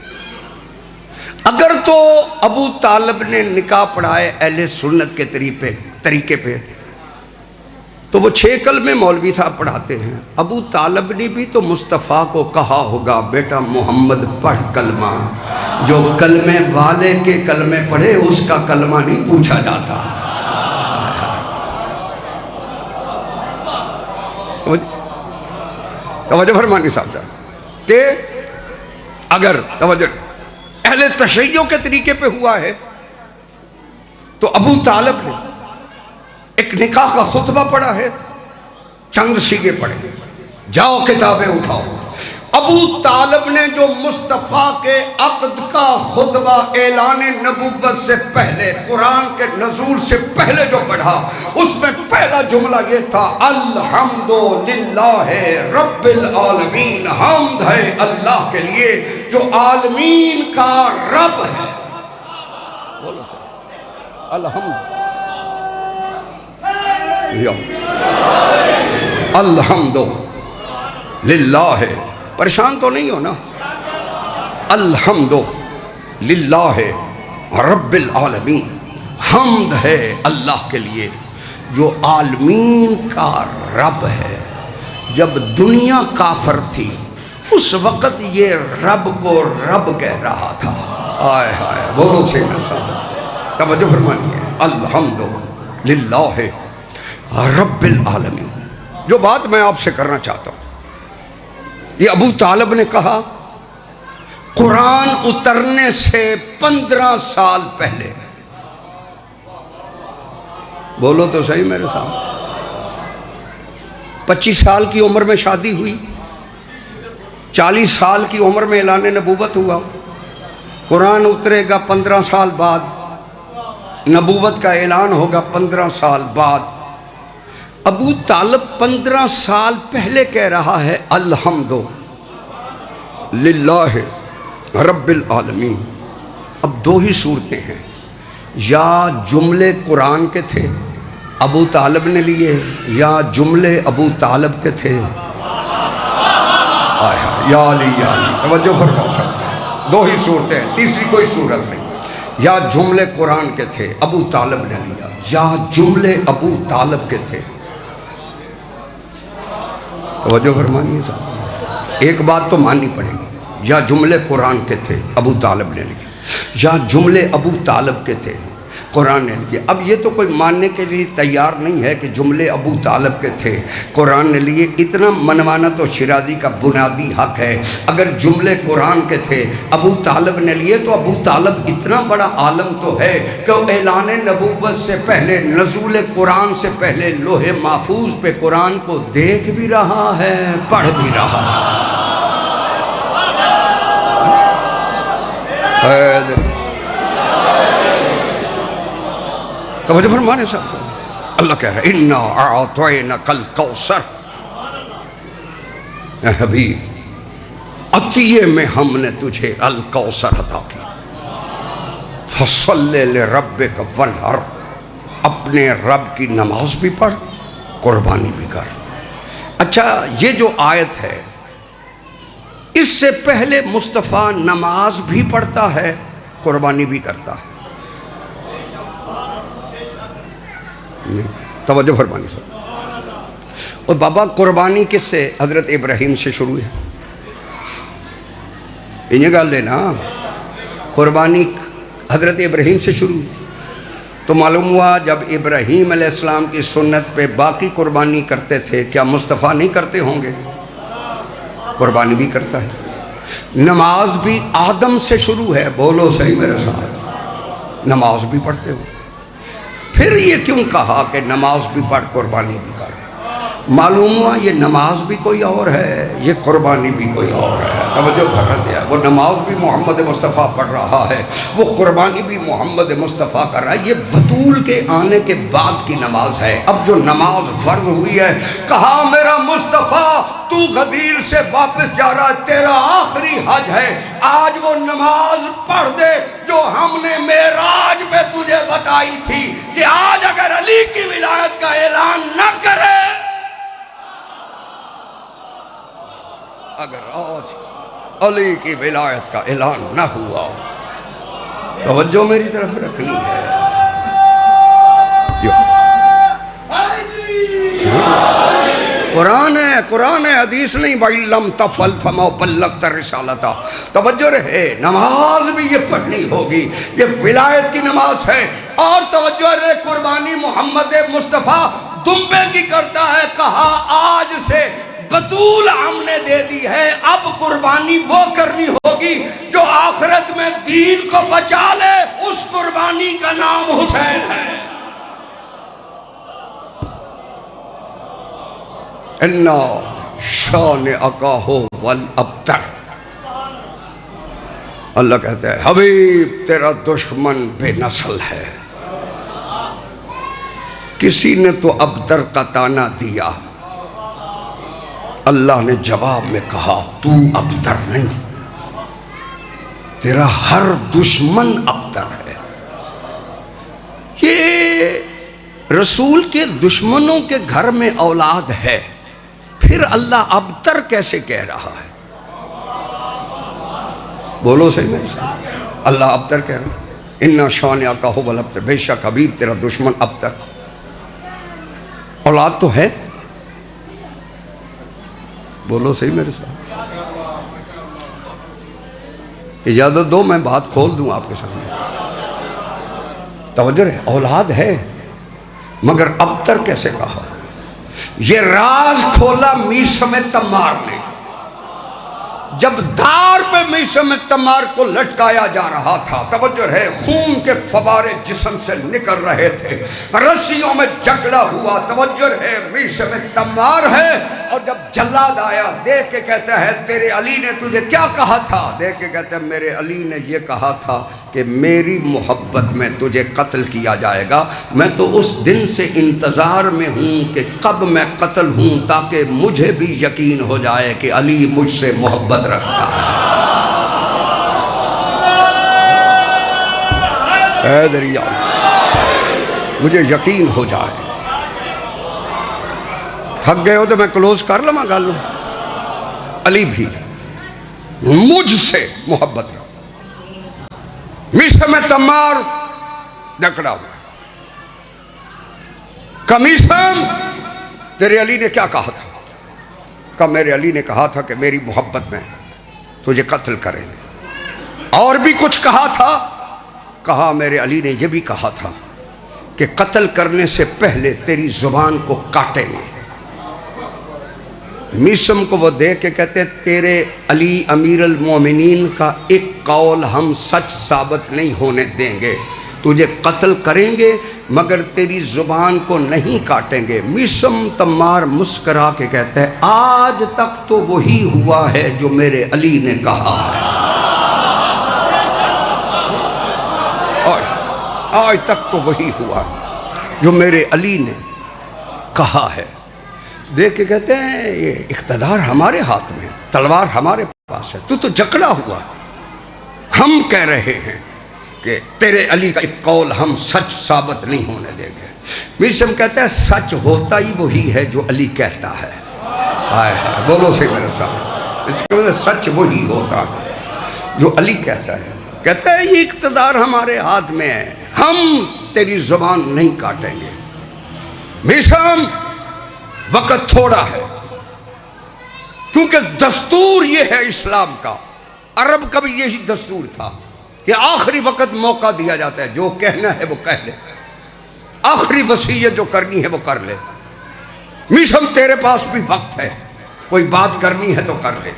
اگر تو ابو طالب نے نکاح پڑھائے اہل سنت کے طریقے پہ تو وہ 6 کلمے مولوی صاحب پڑھاتے ہیں. ابو طالب نے بھی تو مصطفیٰ کو کہا ہوگا بیٹا محمد پڑھ کلمہ. جو کلمے والے کے کلمے پڑھے اس کا کلمہ نہیں پوچھا جاتا. توجہ فرمانی صاحب کہ اگر توجہ اہل تشیع کے طریقے پہ ہوا ہے تو ابو طالب نے ایک نکاح کا خطبہ پڑھا ہے، چند سیگے پڑھے. جاؤ کتابیں اٹھاؤ. ابو طالب نے جو مصطفیٰ کے عقد کا خطبہ اعلان نبوت سے پہلے، قرآن کے نزول سے پہلے جو پڑھا، اس میں پہلا جملہ یہ تھا: الحمدللہ رب العالمین. حمد ہے اللہ کے لیے جو عالمین کا رب ہے. بولو سر الحمد. الحمد للہ. پریشان تو نہیں ہو نا؟ الحمد للہ رب العالمین. حمد ہے اللہ کے لیے جو عالمین کا رب ہے. جب دنیا کافر تھی اس وقت یہ رب کو رب کہہ رہا تھا. آئے ہائے بولو سے نصاب. توجہ فرمائیے. الحمد للہ رب العالمین. جو بات میں آپ سے کرنا چاہتا ہوں، یہ ابو طالب نے کہا قرآن اترنے سے 15 سال پہلے. بولو تو صحیح میرے سامنے. 25 سال کی عمر میں شادی ہوئی، 40 سال کی عمر میں اعلان نبوت ہوا. قرآن اترے گا 15 سال بعد، نبوت کا اعلان ہوگا 15 سال بعد. ابو طالب 15 سال پہلے کہہ رہا ہے الحمد للہ رب العالمین. اب 2 ہی صورتیں ہیں، یا جملے قرآن کے تھے ابو طالب نے لیے، یا جملے ابو طالب کے تھے. یا علی یا علی. توجہ فرماؤ سب. 2 ہی صورتیں ہیں، تیسری کوئی صورت نہیں. یا جملے قرآن کے تھے ابو طالب نے لیا، یا جملے ابو طالب کے تھے. توجہ فرمانی صاحب. ایک بات تو ماننی پڑے گی، یا جملے قرآن کے تھے ابو طالب نے لیے، یا جملے ابو طالب کے تھے قرآن نے لیے. اب یہ تو کوئی ماننے کے لیے تیار نہیں ہے کہ جملے ابو طالب کے تھے قرآن نے لیے. اتنا منوانا تو شیرازی کا بنیادی حق ہے. اگر جملے قرآن کے تھے ابو طالب نے لیے تو ابو طالب اتنا بڑا عالم تو ہے کہ اعلان نبوت سے پہلے، نزول قرآن سے پہلے لوح محفوظ پہ قرآن کو دیکھ بھی رہا ہے، پڑھ بھی رہا ہے. توجہ فرمانے صاحب. اللہ کہہ رہا ہے اِنَّا أَعْطَيْنَكَ الْكَوْثَرَ. اے حبیب عطیے میں ہم نے تجھے الکوثر عطا کی. فَصَلِّ لِرَبِّكَ وَانْحَرْ. اپنے رب کی نماز بھی پڑھ، قربانی بھی کر. اچھا، یہ جو آیت ہے اس سے پہلے مصطفیٰ نماز بھی پڑھتا ہے، قربانی بھی کرتا ہے. توجہ فرمانی صاحب. اور بابا قربانی کس سے؟ حضرت ابراہیم سے شروع ہے. انہیں گل ہے نا، قربانی حضرت ابراہیم سے شروع ہے. تو معلوم ہوا جب ابراہیم علیہ السلام کی سنت پہ باقی قربانی کرتے تھے، کیا مصطفیٰ نہیں کرتے ہوں گے؟ قربانی بھی کرتا ہے. نماز بھی آدم سے شروع ہے. بولو صحیح میرے ساتھ. نماز بھی پڑھتے ہو. پھر یہ کیوں کہا کہ نماز بھی پڑھ قربانی بھی کر؟ معلوم ہوا یہ نماز بھی کوئی اور ہے، یہ قربانی بھی کوئی اور ہے. توجہ کر دیا. وہ نماز بھی محمد مصطفیٰ پڑھ رہا ہے، وہ قربانی بھی محمد مصطفیٰ کر رہا ہے. یہ بطول کے آنے کے بعد کی نماز ہے. اب جو نماز فرض ہوئی ہے، کہا میرا مصطفیٰ تو غدیر سے واپس جا رہا ہے، تیرا آخری حج ہے، آج وہ نماز پڑھ دے جو ہم نے معراج پہ تجھے بتائی تھی کہ آج اگر علی کی ولایت کا اعلان نہ کرے، اگر آج علی کی ولایت کا اعلان نہ ہوا، توجہ میری طرف رکھنی ہے. قرآن ہے حدیث نہیں. وَإِن لَمْ تَفْعَلْ فَمَا بَلَّغْتَ رِسَالَتَهُ. توجہ رہے، نماز بھی یہ پڑھنی ہوگی، یہ ولایت کی نماز ہے. اور توجہ رہے، قربانی محمد مصطفیٰ دمبے کی کرتا ہے. کہا آج سے بطول ہم نے دے دی ہے، اب قربانی وہ کرنی ہوگی جو آخرت میں دین کو بچا لے. اس قربانی کا نام حسین ہے. اِنَّا شَانِئَكَ وَالْأَبْتَرُ. اللہ کہتا ہے حبیب تیرا دشمن بے نسل ہے. کسی نے تو ابتر کا تانا دیا، اللہ نے جواب میں کہا تو ابتر نہیں، تیرا ہر دشمن ابتر ہے. یہ رسول کے دشمنوں کے گھر میں اولاد ہے، پھر اللہ ابتر کیسے کہہ رہا ہے؟ بولو صحیح میرے ساتھ. اللہ ابتر کہہ رہا ہے. اِنَّا شَانِئَكَ هُوَ الْأَبْتَرُ. بے شک حبیب تیرا دشمن ابتر. اولاد تو ہے. بولو صحیح میرے ساتھ. اجازت دو میں بات کھول دوں آپ کے سامنے. توجہ ہے، اولاد ہے مگر ابتر کیسے کہا؟ یہ راز کھولا میثم تمار نے. جب دار پہ میثم تمار کو لٹکایا جا رہا تھا، توجہ ہے، خون کے فوارے جسم سے نکل رہے تھے، رسیوں میں جھگڑا ہوا. توجہ ہے، میثم تمار ہے. اور جب جلاد آیا دیکھ کے کہتا ہے تیرے علی نے تجھے کیا کہا تھا؟ دیکھ کے کہتا ہے میرے علی نے یہ کہا تھا کہ میری محبت میں تجھے قتل کیا جائے گا. میں تو اس دن سے انتظار میں ہوں کہ کب میں قتل ہوں تاکہ مجھے بھی یقین ہو جائے کہ علی مجھ سے محبت رکھتا ہے. اے دریا مجھے یقین ہو جائے. تھک گئے ہو تو میں کلوز کر لوں گل. علی بھی مجھ سے محبت رکھتا. میثم تمار جکڑا ہوا. کمیثم تیرے علی نے کیا کہا تھا؟ کہ میرے علی نے کہا تھا کہ میری محبت میں تجھے قتل کریں گے. اور بھی کچھ کہا تھا. کہا میرے علی نے یہ بھی کہا تھا کہ قتل کرنے سے پہلے تیری زبان کو کاٹیں گے. میثم کو وہ دیکھ کے کہتے تیرے علی امیر المومنین کا ایک قول ہم سچ ثابت نہیں ہونے دیں گے. تجھے قتل کریں گے مگر تیری زبان کو نہیں کاٹیں گے. میثم تمار مسکرا کے کہتا ہے آج تک تو وہی ہوا ہے جو میرے علی نے کہا ہے. آج تک تو وہی ہوا جو میرے علی نے کہا ہے. دیکھ کے کہتے ہیں یہ اقتدار ہمارے ہاتھ میں، تلوار ہمارے پاس ہے، تو جکڑا ہوا. ہم کہہ رہے ہیں کہ تیرے علی کا ایک قول ہم سچ ثابت نہیں ہونے دیں گے. میثم کہتا ہے سچ ہوتا ہی وہی ہے جو علی کہتا ہے. بولو سے میرے ساتھ، سچ وہی ہوتا ہے جو علی کہتا ہے. کہتا ہے یہ اقتدار ہمارے ہاتھ میں ہے، ہم تیری زبان نہیں کاٹیں گے. میثم وقت تھوڑا ہے، کیونکہ دستور یہ ہے اسلام کا، عرب کا بھی یہی دستور تھا کہ آخری وقت موقع دیا جاتا ہے، جو کہنا ہے وہ کہہ لے، آخری وصیت جو کرنی ہے وہ کر لے۔ میشم تیرے پاس بھی وقت ہے، کوئی بات کرنی ہے تو کر لے۔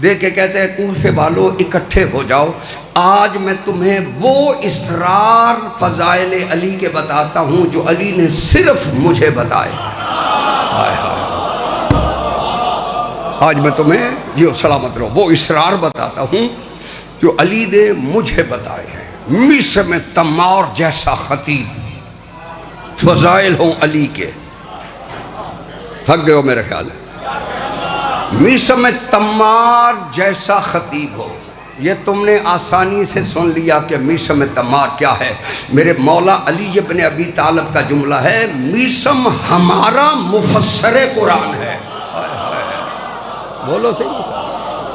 دیکھ کے کہتے ہیں کوفے والو اکٹھے ہو جاؤ، آج میں تمہیں وہ اسرار فضائل علی کے بتاتا ہوں جو علی نے صرف مجھے بتائے۔ ہائے ہائے، آج میں تمہیں جیو سلامت رہو وہ اسرار بتاتا ہوں جو علی نے مجھے بتائے ہیں۔ میسم تمار جیسا خطیب، فضائل ہوں علی کے۔ تھک گئے ہو میرے خیال ہے؟ میسم تمار جیسا خطیب ہو، یہ تم نے آسانی سے سن لیا کہ میسم تمار کیا ہے۔ میرے مولا علی ابن ابی طالب کا جملہ ہے، میسم ہمارا مفسر قرآن ہے۔ بولو صحیح،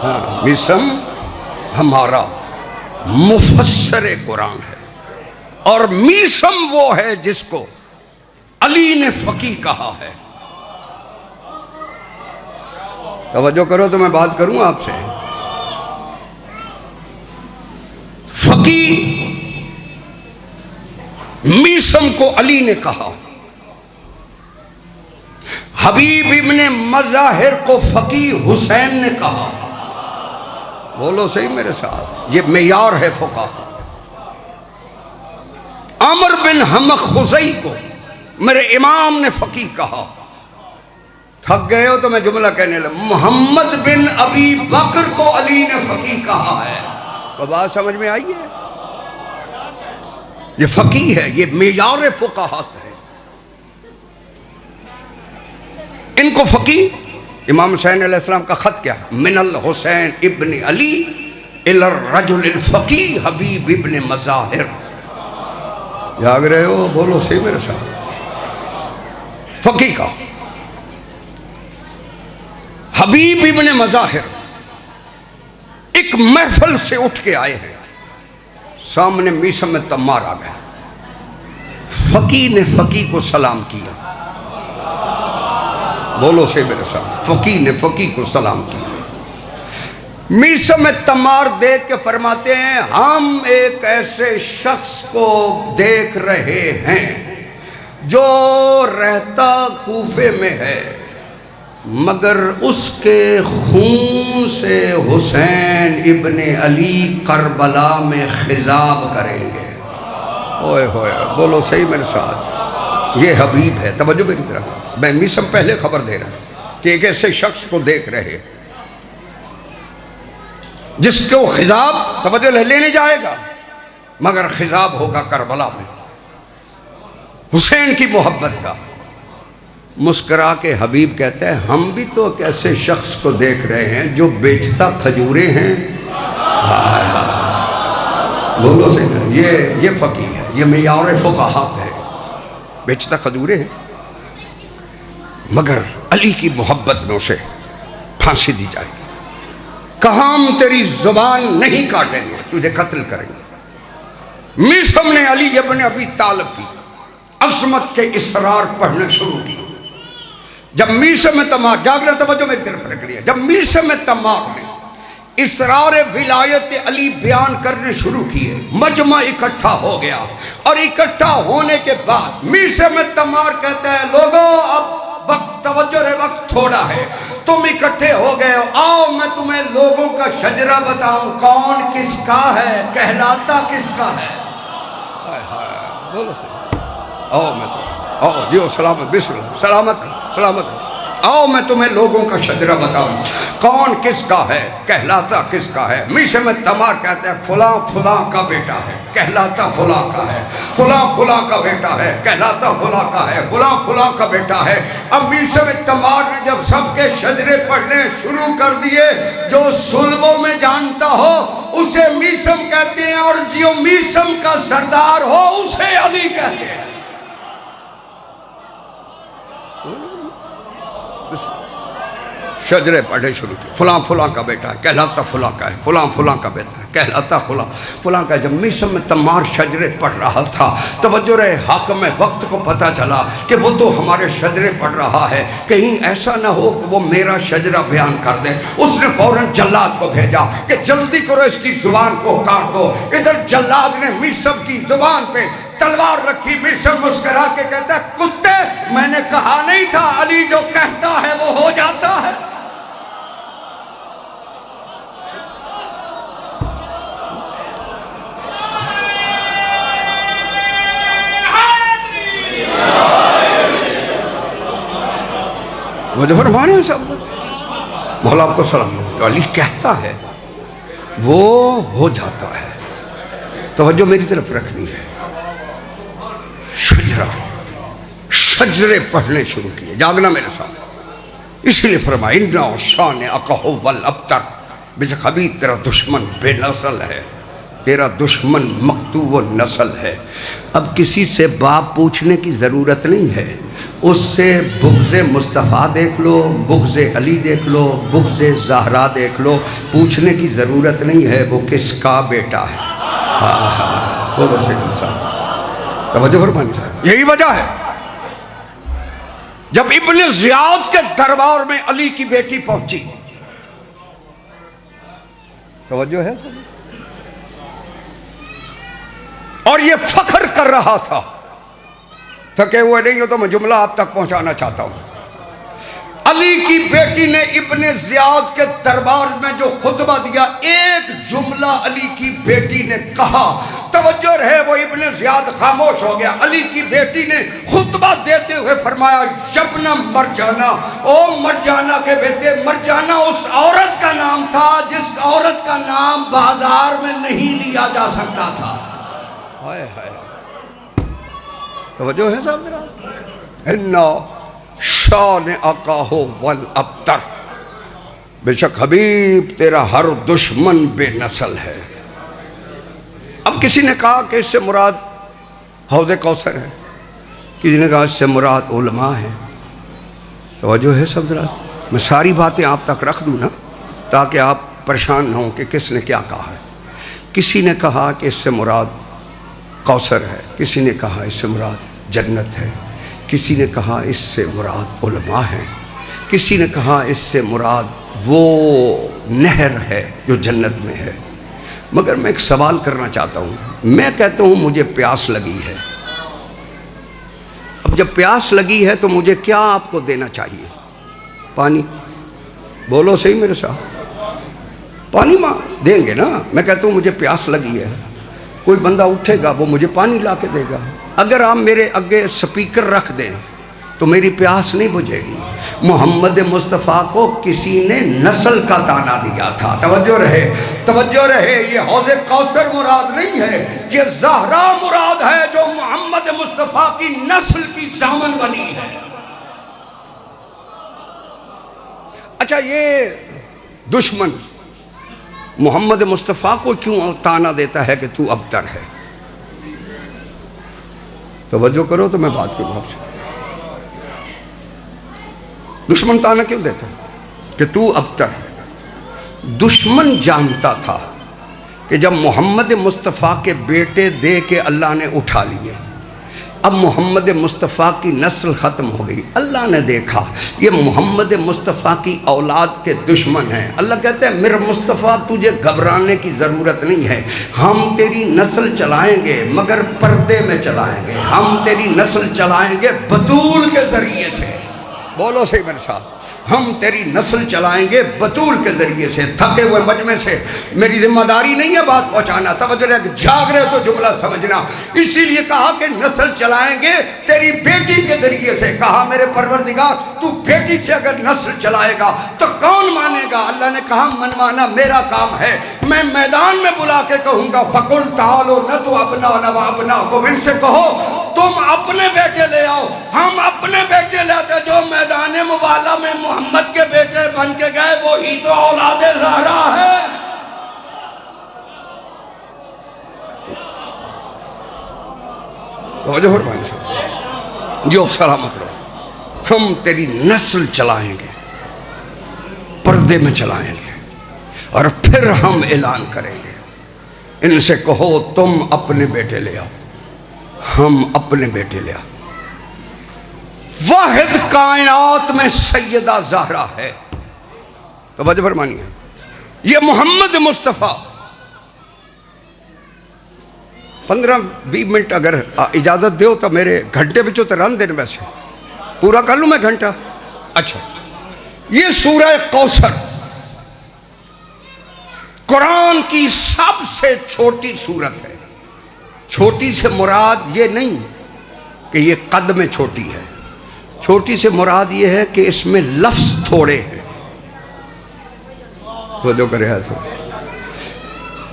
ہاں، میسم ہمارا مفسر قرآن ہے، اور میسم وہ ہے جس کو علی نے فقیہ کہا ہے۔ توجہ کرو تو میں بات کروں آپ سے۔ فقیہ میسم کو علی نے کہا، حبیب ابن مظاہر کو فقیہ حسین نے کہا۔ بولو صحیح میرے ساتھ، یہ معیار ہے فقہ کا۔ عمر بن حمق خزئی کو میرے امام نے فقیہ کہا۔ تھک گئے ہو تو میں جملہ کہنے لگا، محمد بن ابی بکر کو علی نے فقیہ کہا ہے۔ تو بات سمجھ میں آئی ہے؟ یہ فقیہ ہے، یہ معیار فقہات ہے۔ ان کو فقیہ، امام حسین علیہ السلام کا خط کیا؟ من الحسین ابن علی الی الرجل الفقیہ حبیب ابن مظاہر۔ جاگ رہے ہو؟ بولو صحیح میرے ساتھ۔ فقیہ کا حبیب ابن مظاہر ایک محفل سے اٹھ کے آئے ہیں، سامنے میسم تمار آ گئے، فقیہ نے فقیہ کو سلام کیا۔ بولو سے میرے ساتھ، فقیہ نے فقیہ کو سلام کیا۔ میسم تمار دیکھ کے فرماتے ہیں، ہم ایک ایسے شخص کو دیکھ رہے ہیں جو رہتا کوفے میں ہے، مگر اس کے خون سے حسین ابن علی کربلا میں خضاب کریں گے۔ اوئے ہوئے، بولو صحیح میرے ساتھ، یہ حبیب ہے۔ توجہ میری طرف، میں میسم پہلے خبر دے رہا ہوں کہ ایک ایسے شخص کو دیکھ رہے جس کو خضاب، توجہ لینے جائے گا، مگر خضاب ہوگا کربلا میں حسین کی محبت کا۔ مسکرا کے حبیب کہتے ہیں، ہم بھی تو ایک ایسے شخص کو دیکھ رہے ہیں جو بیچتا کھجوریں ہیں۔ بولو سے یہ فقیہ ہے، یہ معیار فقہات ہے، بیچتا کھجوریں ہیں، مگر علی کی محبت میں اسے پھانسی دی جائے گی۔ کہا ہم تیری زبان نہیں کاٹیں گے، تجھے قتل کریں گے۔ میسم نے علی ابن ابی طالب کی عظمت کے اسرار پڑھنے شروع کی۔ جب میسم تمار، جاگرہ توجہ میری طرف رکھ لیا، جب میسم تمار نے اسرار ولایت علی بیان کرنے شروع کیے، مجمع اکٹھا ہو گیا، اور اکٹھا ہونے کے بعد میسم تمار کہتا ہے، لوگوں اب وقت، توجہ رہے، وقت تھوڑا ہے، تم اکٹھے ہو گئے ہو، آؤ میں تمہیں لوگوں کا شجرہ بتاؤں، کون کس کا ہے، کہلاتا کس کا ہے۔ بولو سے آؤ میں تو، آؤ جیو سلامت، بسم اللہ، سلامت سلامت، آؤ میں تمہیں لوگوں کا شجرہ بتاؤں، کون کس کا ہے، کہلاتا کس کا ہے۔ میسم تمار کہتے ہیں، فلاں فلاں کا بیٹا ہے، کہلاتا فلاں کا ہے، فلاں فلاں کا بیٹا ہے، کہلاتا فلاں کا ہے، فلاں فلاں کا بیٹا ہے۔ اب میسم تمار نے جب سب کے شجرے پڑھنے شروع کر دیے، جو صلبوں میں جانتا ہو اسے میسم کہتے ہیں، اور جو میسم کا سردار ہو اسے علی کہتے ہیں۔ شجرے پڑھنے شروع کی، فلاں فلاں کا بیٹا ہے کہلاتا فلاں کا ہے، فلاں فلاں کا بیٹا ہے کہلاتا فلاں کا ہے۔ جب میسم میں تمار شجرے پڑھ رہا تھا، توجہ رہے، حاکم وقت کو پتہ چلا کہ وہ تو ہمارے شجرے پڑھ رہا ہے، کہیں ایسا نہ ہو کہ وہ میرا شجرہ بیان کر دے۔ اس نے فوراً جلاد کو بھیجا کہ جلدی کرو اس کی زبان کو کاٹ دو۔ ادھر جلاد نے میسم کی زبان پہ تلوار رکھی، میسم مسکرا کے کہتا ہے کتے، میں نے کہا نہیں تھا علی جو کہتا ہے وہ ہو جاتا ہے۔ وہ جو فرمانے ہیں صاحب مولا آپ کو سلام، جو علی کہتا ہے وہ ہو جاتا ہے۔ توجہ میری طرف رکھنی ہے۔ شجرے پڑھنے شروع کیے، جاگنا میرے ساتھ۔ اسی لیے فرمایا اِنَّا شَانِ اَقَهُ وَالْأَبْتَرُ، بے شک ابھی تیرا دشمن بے نسل ہے، تیرا دشمن مقطوع نسل ہے۔ اب کسی سے باپ پوچھنے کی ضرورت نہیں ہے، اس سے بغض مصطفیٰ دیکھ لو، بغض علی دیکھ لو، بغض زہرا دیکھ لو، پوچھنے کی ضرورت نہیں ہے وہ کس کا بیٹا ہے۔ وہ بس ایک انسان۔ توجہ فرمانی صاحب، یہی وجہ ہے جب ابن زیاد کے دربار میں علی کی بیٹی پہنچی، توجہ ہے سب، اور یہ فخر کر رہا تھا، تھکے ہوئے نہیں ہو تو میں جملہ آپ تک پہنچانا چاہتا ہوں۔ علی کی بیٹی نے ابن زیاد کے دربار میں جو خطبہ دیا، ایک جملہ علی کی بیٹی نے کہا، توجہ رہے، وہ ابن زیاد خاموش ہو گیا۔ علی کی بیٹی نے خطبہ دیتے ہوئے فرمایا یبن مرجانہ، او مرجانہ کے بیٹے، مرجانہ اس عورت کا نام تھا جس عورت کا نام بازار میں نہیں لیا جا سکتا تھا۔ ہائے ہائے، توجہ ہے صاحب میرا، اِنَّا شَانِ اَقَاهُ وَالْأَبْتَرُ، بے شک حبیب تیرا ہر دشمن بے نسل ہے۔ اب کسی نے کہا کہ اس سے مراد حوض کوثر ہے، کسی نے کہا اس سے مراد علماء ہے۔ توجہ ہے سب ذرا، میں ساری باتیں آپ تک رکھ دوں نا تاکہ آپ پریشان نہ ہوں کہ کس نے کیا کہا ہے۔ کسی نے کہا کہ اس سے مراد کوثر ہے، کسی نے کہا اس سے مراد جنت ہے، کسی نے کہا اس سے مراد علماء ہے، کسی نے کہا اس سے مراد وہ نہر ہے جو جنت میں ہے۔ مگر میں ایک سوال کرنا چاہتا ہوں، میں کہتا ہوں مجھے پیاس لگی ہے، اب جب پیاس لگی ہے تو مجھے کیا آپ کو دینا چاہیے؟ پانی؟ بولو صحیح میرے ساتھ، پانی ماں دیں گے نا۔ میں کہتا ہوں مجھے پیاس لگی ہے، کوئی بندہ اٹھے گا وہ مجھے پانی لا کے دے گا۔ اگر آپ میرے آگے سپیکر رکھ دیں تو میری پیاس نہیں بجھے گی۔ محمد مصطفیٰ کو کسی نے نسل کا دانہ دیا تھا، توجہ رہے، توجہ رہے، یہ حوض کوثر مراد نہیں ہے، یہ زہرا مراد ہے جو محمد مصطفیٰ کی نسل کی ضامن بنی ہے۔ اچھا، یہ دشمن محمد مصطفیٰ کو کیوں تانا دیتا ہے کہ تو ابتر ہے؟ توجہ کرو تو میں بات کروں آپ سے۔ دشمن تانا کیوں دیتا ہے کہ تو ابتر ہے؟ دشمن جانتا تھا کہ جب محمد مصطفیٰ کے بیٹے دے کے اللہ نے اٹھا لیے، اب محمد مصطفیٰ کی نسل ختم ہو گئی۔ اللہ نے دیکھا یہ محمد مصطفیٰ کی اولاد کے دشمن ہیں۔ اللہ کہتے ہیں میرے مصطفیٰ تجھے گھبرانے کی ضرورت نہیں ہے، ہم تیری نسل چلائیں گے مگر پردے میں چلائیں گے، ہم تیری نسل چلائیں گے بطول کے ذریعے سے۔ بولو صحیح میرے ساتھ، ہم تیری نسل چلائیں گے بطول کے ذریعے سے۔ تھکے ہوئے مجمع سے میری ذمہ داری نہیں ہے بات پہنچانا، توجہ رہے، جاگ رہے تو جملہ سمجھنا۔ اسی لیے کہا کہ نسل چلائیں گے تیری بیٹی کے ذریعے سے۔ کہا میرے پروردگار تو بیٹی سے اگر نسل چلائے گا تو کون مانے گا؟ اللہ نے کہا منوانا میرا کام ہے، میں میدان میں بلا کے کہوں گا فَقُلْ تَعَالُوا نَدْعُ أَبْنَاءَنَا وَأَبْنَاءَكُمْ، ان سے کہو تم اپنے بیٹے لے آؤ، ہم اپنے بیٹے لاتے جو میدان مبالہ میں محمد کے بیٹے بن کے گئے وہی تو اولاد زہرا ہے۔ توجہ فرمائیں جو سلامت رہو، ہم تیری نسل چلائیں گے پردے میں چلائیں گے اور پھر ہم اعلان کریں گے، ان سے کہو تم اپنے بیٹے لے آؤ، ہم اپنے بیٹے لے آؤ۔ واحد کائنات میں سیدہ زہرا ہے، توجہ فرمانیے، یہ محمد مصطفیٰ۔ 15-20 منٹ اگر اجازت دیو تو میرے گھنٹے بچوں تو رن دن ویسے پورا کر لوں میں گھنٹہ۔ اچھا، یہ سورہ کوثر قرآن کی سب سے چھوٹی سورت ہے۔ چھوٹی سے مراد یہ نہیں کہ یہ قد میں چھوٹی ہے، چھوٹی سے مراد یہ ہے کہ اس میں لفظ تھوڑے ہیں۔ توجہ کرے تو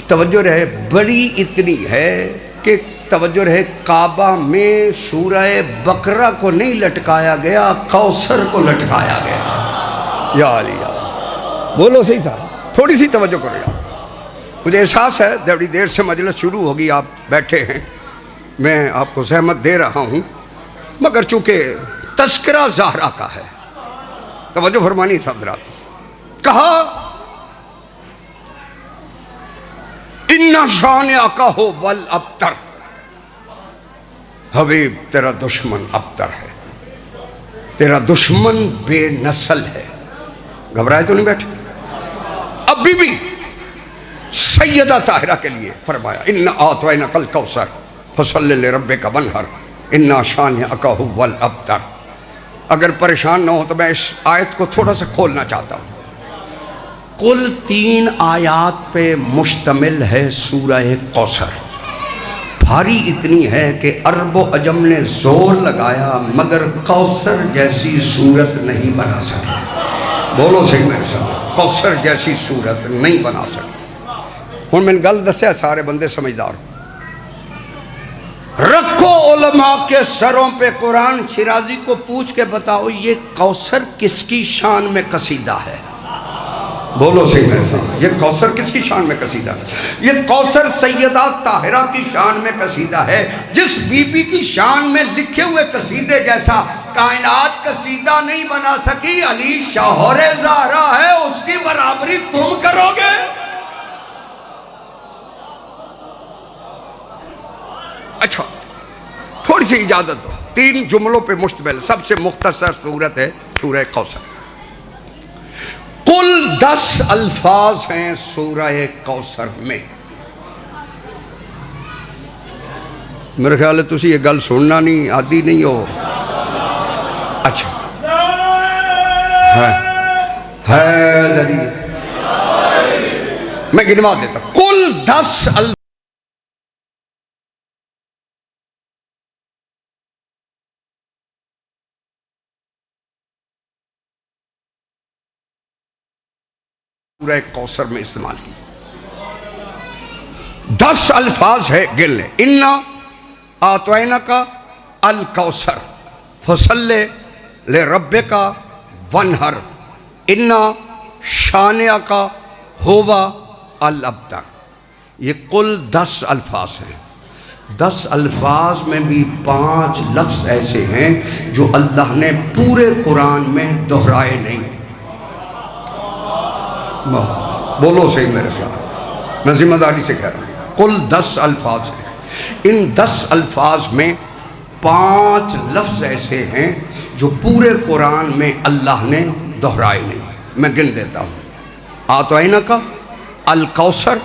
توجہ رہے، بڑی اتنی ہے کہ توجہ رہے، کعبہ میں سورہ بقرہ کو نہیں لٹکایا گیا، کوثر کو لٹکایا گیا۔ یا علی یا بولو، صحیح تھا، تھوڑی سی توجہ کرو یار۔ مجھے احساس ہے بڑی دیر سے مجلس شروع ہوگی، آپ بیٹھے ہیں، میں آپ کو زحمت دے رہا ہوں، مگر چونکہ تذکرہ زہرا کا ہے، توجہ فرمانی تھا حضرات۔ کہا اِنَّ شَانِئَکَ هُوَ الْأَبْتَرُ، حبیب تیرا دشمن ابتر ہے، تیرا دشمن بے نسل ہے۔ گھبرائے تو نہیں بیٹھے؟ اب بھی سیدہ طاہرہ کے لیے فرمایا اِنَّا أَعْطَيْنَاكَ الْكَوْثَرَ فَصَلِّ لِرَبِّكَ وَانْحَرْ اِنَّا شَانِئَکَ هُوَ الْأَبْتَرُ۔ اگر پریشان نہ ہو تو میں اس آیت کو تھوڑا سا کھولنا چاہتا ہوں۔ کل 3 آیات پہ مشتمل ہے سورہ کوثر۔ بھاری اتنی ہے کہ عرب و عجم نے زور لگایا مگر کوثر جیسی صورت نہیں بنا سکے۔ بولو صحیح میرے ساتھ، کوثر جیسی صورت نہیں بنا سکے۔ ہوں میں گل دسیا، سارے بندے سمجھدار رکھو علماء کے سروں پہ قرآن۔ شیرازی کو پوچھ کے بتاؤ یہ کوثر کس کی شان میں قصیدہ ہے؟ بولو صحیح میرے ساتھ، یہ کوثر کس کی شان میں قصیدہ ہے؟ یہ کوثر سیدہ طاہرہ کی شان میں قصیدہ ہے۔ جس بی بی کی شان میں لکھے ہوئے قصیدے جیسا کائنات قصیدہ نہیں بنا سکی، علی شوہر زہرا ہے، اس کی برابری تم کرو گے؟ اچھا، تھوڑی سی اجازت دو، 3 جملوں پہ مشتمل سب سے مختصر صورت ہے سورہ کوثر۔ کل 10 الفاظ ہیں سورہ کوثر میں۔ میرے خیال ہے تسی یہ گل سننا نہیں، عادی نہیں ہو۔ اچھا حیدری، میں گنوا دیتا ہوں۔ کل 10 الفاظ سورہ کوثر میں استعمال کی، 10 الفاظ ہے، گن لیں۔ اِنَّا أَعْطَيْنَاكَ الْكَوْثَرَ فَصَلِّ لِرَبِّكَ وَانْحَرْ اِنَّا شَانِئَكَ هُوَ الْأَبْتَرُ۔ یہ کل 10 الفاظ ہیں۔ 10 الفاظ میں بھی 5 لفظ ایسے ہیں جو اللہ نے پورے قرآن میں دہرائے نہیں۔ بولو صحیح میرے ساتھ، میں ذمہ داری سے کہہ رہا ہوں، کل 10 الفاظ ہیں۔ ان 10 الفاظ میں 5 لفظ ایسے ہیں جو پورے قرآن میں اللہ نے دہرائے نہیں۔ میں گن دیتا ہوں، أعطيناك الكوثر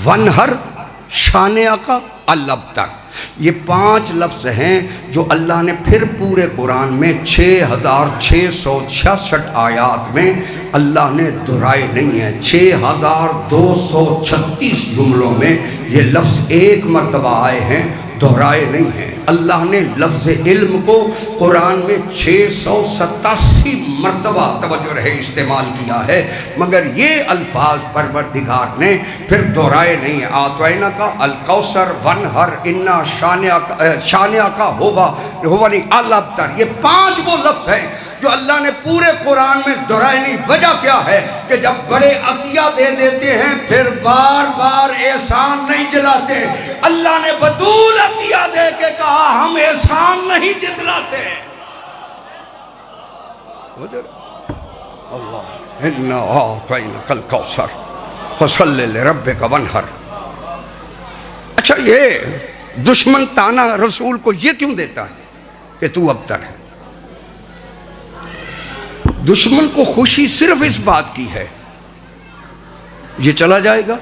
وانحر شانئک الابتر۔ یہ 5 لفظ ہیں جو اللہ نے پھر پورے قرآن میں 6666 آیات میں اللہ نے دہرائے نہیں ہیں۔ 6236 جملوں میں یہ لفظ ایک مرتبہ آئے ہیں، دہرائے نہیں ہیں۔ اللہ نے لفظ علم کو قرآن میں 687 مرتبہ توجہ رہے استعمال کیا ہے، مگر یہ الفاظ پروردگار نے پھر دہرائے نہیں ہیں۔ أعطيناك الكوثر وانحر اِنَّا شَانِئَكَ هُوَ الْأَبْتَرُ۔ یہ 5 وہ لفظ ہیں جو اللہ نے پورے قرآن میں دہرائے نہیں۔ وجہ کیا ہے کہ جب بڑے عطیہ دے دیتے ہیں پھر بار بار احسان نہیں جلاتے۔ اللہ نے بطول عطیہ دے کے کہا ہم احسان نہیں جتلاتے۔ اللہ انا اعطیناک الکوثر فصل لربک وانحر۔ اچھا یہ دشمن تانا رسول کو یہ کیوں دیتا ہے کہ تو ابتر ہے؟ دشمن کو خوشی صرف اس بات کی ہے یہ چلا جائے گا،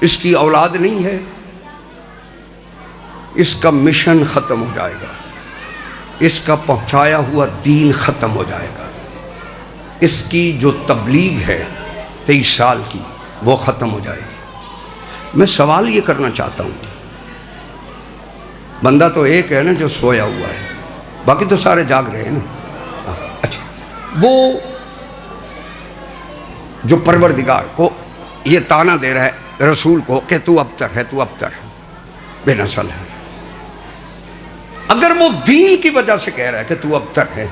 اس کی اولاد نہیں ہے، اس کا مشن ختم ہو جائے گا، اس کا پہنچایا ہوا دین ختم ہو جائے گا، اس کی جو تبلیغ ہے 23 سال کی وہ ختم ہو جائے گی۔ میں سوال یہ کرنا چاہتا ہوں، بندہ تو ایک ہے نا جو سویا ہوا ہے، باقی تو سارے جاگ رہے ہیں نا۔ اچھا وہ جو پروردگار کو یہ تانا دے رہا ہے رسول کو کہ تو ابتر ہے، تو ابتر ہے، بے نسل ہے، اگر وہ دین کی وجہ سے کہہ رہا ہے کہ تو ابتر ہے،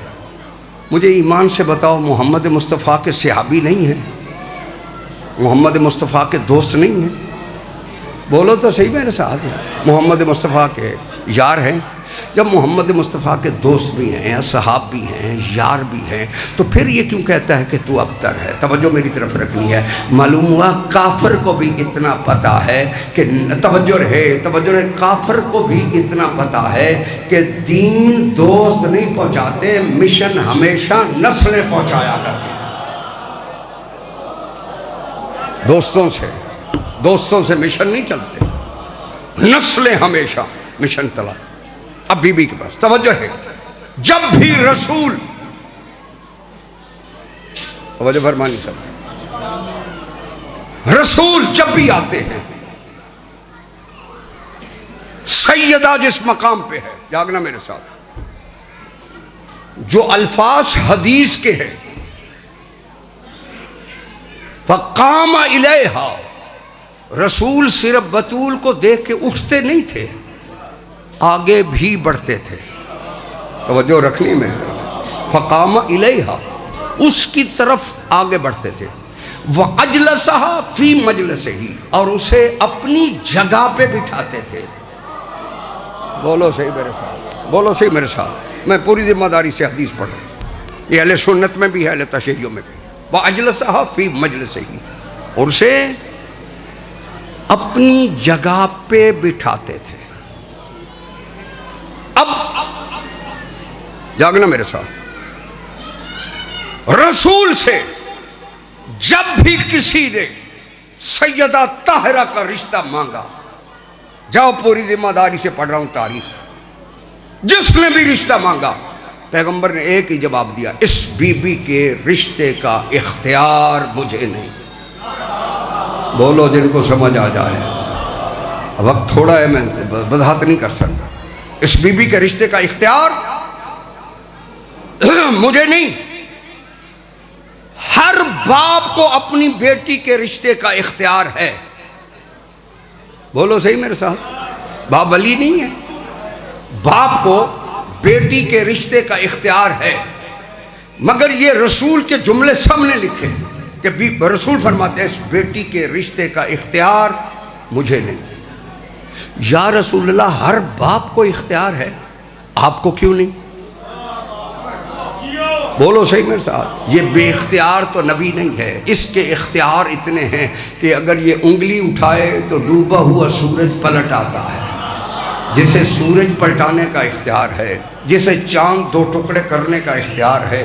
مجھے ایمان سے بتاؤ محمد مصطفیٰ کے صحابی نہیں ہیں؟ محمد مصطفیٰ کے دوست نہیں ہیں؟ بولو تو صحیح میرے ساتھ، محمد مصطفیٰ کے یار ہیں؟ جب محمد مصطفیٰ کے دوست بھی ہیں، اصحاب بھی ہیں، یار بھی ہیں، تو پھر یہ کیوں کہتا ہے کہ تو ابتر ہے؟ توجہ میری طرف رکھنی ہے۔ معلوم ہوا کافر کو بھی اتنا پتا ہے کہ توجہ رہے، کافر کو بھی اتنا پتا ہے کہ دین دوست نہیں پہنچاتے، مشن ہمیشہ نسلیں پہنچایا کرتے ہیں۔ دوستوں سے مشن نہیں چلتے، نسلیں ہمیشہ مشن چلاتے۔ اب بی بی کے پاس توجہ ہے، جب بھی رسول، توجہ فرمانی سب، رسول جب بھی آتے ہیں، سیدہ جس مقام پہ ہے، جاگنا میرے ساتھ، جو الفاظ حدیث کے ہیں، فقام الیہا، رسول صرف بطول کو دیکھ کے اٹھتے نہیں تھے، آگے بھی بڑھتے تھے۔ توجہ رکھنی میری طرف، فقام الیہا، اس کی طرف آگے بڑھتے تھے، وَأَجْلَسَهَا فِي مَجْلِسِهِ، اور اسے اپنی جگہ پہ بٹھاتے تھے۔ بولو صحیح میرے ساتھ، بولو صحیح میرے ساتھ، میں پوری ذمہ داری سے حدیث پڑھ رہا ہوں، یہ اہل سنت میں بھی ہے، اہل تشیع میں بھی۔ وَأَجْلَسَهَا فِي مَجْلِسِهِ، اور اسے اپنی جگہ پہ بٹھاتے تھے۔ اب جاگنا میرے ساتھ، رسول سے جب بھی کسی نے سیدہ طاہرہ کا رشتہ مانگا، جاؤ پوری ذمہ داری سے پڑھ رہا ہوں تاریخ، جس نے بھی رشتہ مانگا پیغمبر نے ایک ہی جواب دیا، اس بی بی کے رشتے کا اختیار مجھے نہیں۔ بولو جن کو سمجھ آ جائے، وقت تھوڑا ہے، میں وضاحت نہیں کر سکتا۔ اس بی بی کے رشتے کا اختیار مجھے نہیں۔ ہر باپ کو اپنی بیٹی کے رشتے کا اختیار ہے۔ بولو صحیح میرے ساتھ، باپ ولی نہیں ہے، باپ کو بیٹی کے رشتے کا اختیار ہے، مگر یہ رسول کے جملے سب نے لکھے کہ رسول فرماتے ہیں اس بیٹی کے رشتے کا اختیار مجھے نہیں۔ یا رسول اللہ، ہر باپ کو اختیار ہے، آپ کو کیوں نہیں؟ بولو صحیح میرے ساتھ، یہ بے اختیار تو نبی نہیں ہے، اس کے اختیار اتنے ہیں کہ اگر یہ انگلی اٹھائے تو ڈوبا ہوا سورج پلٹ آتا ہے، جسے سورج پلٹانے کا اختیار ہے، جسے چاند 2 ٹکڑے کرنے کا اختیار ہے،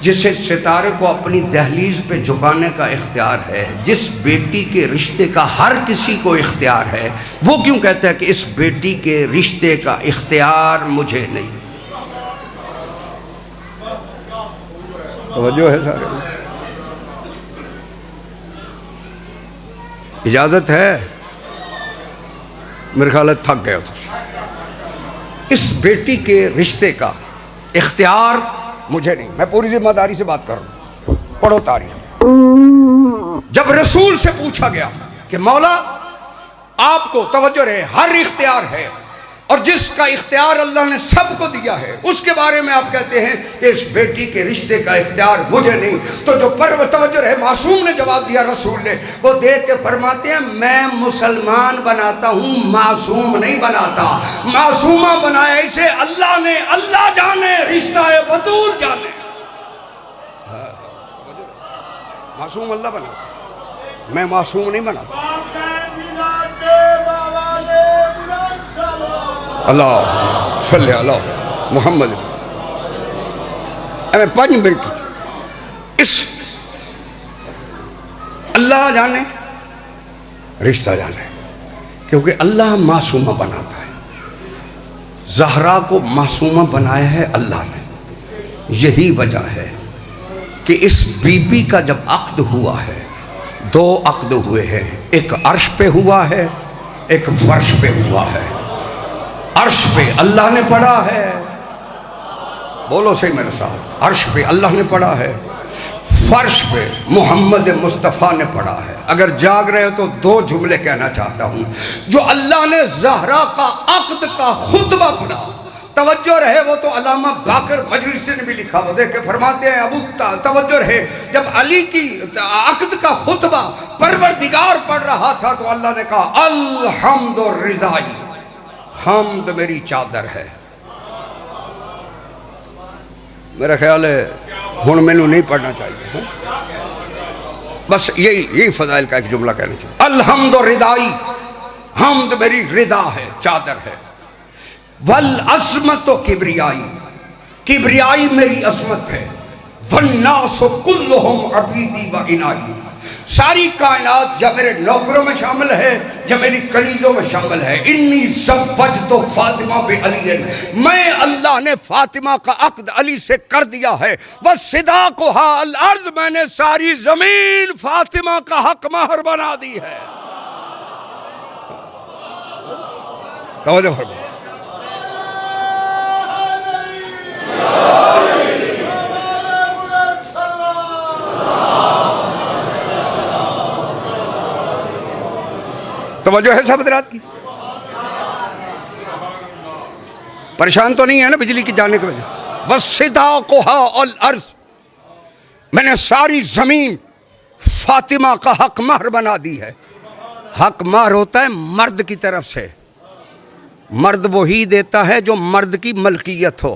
جسے ستارے کو اپنی دہلیز پہ جھکانے کا اختیار ہے، جس بیٹی کے رشتے کا ہر کسی کو اختیار ہے، وہ کیوں کہتا ہے کہ اس بیٹی کے رشتے کا اختیار مجھے نہیں؟ توجہ ہے سارے، اجازت ہے؟ میرے خیال ہے تھک گئے ہو تو۔ اس بیٹی کے رشتے کا اختیار مجھے نہیں، میں پوری ذمہ داری سے بات کر رہا ہوں، پڑھو تاریخ۔ جب رسول سے پوچھا گیا کہ مولا آپ کو، توجہ رہے، ہر اختیار ہے، اور جس کا اختیار اللہ نے سب کو دیا ہے، اس کے بارے میں آپ کہتے ہیں کہ اس بیٹی کے رشتے کا اختیار مجھے نہیں، تو جو توجہ رہے معصوم نے جواب دیا، رسول نے، وہ دیکھ کے فرماتے ہیں میں مسلمان بناتا ہوں، معصوم نہیں بناتا۔ معصومہ بنایا اسے اللہ نے، اللہ جانے، رشتہ بطور جانے۔ معصوم اللہ بناتا، میں معصوم نہیں بناتا۔ اللہ صلی اللہ محمد۔ میں 5 منٹ اس اللہ جانے رشتہ جانے، کیونکہ اللہ معصومہ بناتا ہے۔ زہرا کو معصومہ بنایا ہے اللہ نے، یہی وجہ ہے کہ اس بی بی کا جب عقد ہوا ہے، 2 عقد ہوئے ہیں، ایک عرش پہ ہوا ہے، ایک فرش پہ ہوا ہے۔ عرش پہ اللہ نے پڑھا ہے، بولو صحیح میرے ساتھ، عرش پہ اللہ نے پڑھا ہے، فرش پہ محمد مصطفیٰ نے پڑھا ہے۔ اگر جاگ رہے ہو تو 2 جملے کہنا چاہتا ہوں۔ جو اللہ نے زہرا کا عقد کا خطبہ پڑھا، توجہ رہے، وہ تو علامہ باقر مجلسی نے بھی لکھا، وہ دیکھ کے فرماتے ہیں ابو توجہ رہے، جب علی کی عقد کا خطبہ پروردگار پڑھ رہا تھا تو اللہ نے کہا الحمد رضائی، حمد میری چادر ہے۔ میرا خیال ہے ہن میں نہیں پڑھنا چاہیے، بس یہی فضائل کا ایک جملہ کہنا چاہیے، الحمد رضائی، حمد میری رضا ہے، چادر ہے۔ والعظمت و کبریائی، کبریائی میری عظمت ہے۔ والناس کلہم عبیدی و انائی، ساری کائنات یا میرے نوکروں میں شامل ہے یا میری کنیزوں میں شامل ہے۔ انی زوجت فاطمہ بعلی، میں اللہ نے فاطمہ کا عقد علی سے کر دیا ہے۔ وصداقھا الارض، میں نے ساری زمین فاطمہ کا حق مہر بنا دی ہے۔ توجہ فرمائیں، توجہ ہے سب حضرات کی؟ پریشان تو نہیں ہے نا بجلی کی جانے کی وجہ سے؟ وصداقھا الارض، میں نے ساری زمین فاطمہ کا حق مہر بنا دی ہے۔ حق مہر ہوتا ہے مرد کی طرف سے، مرد وہی دیتا ہے جو مرد کی ملکیت ہو۔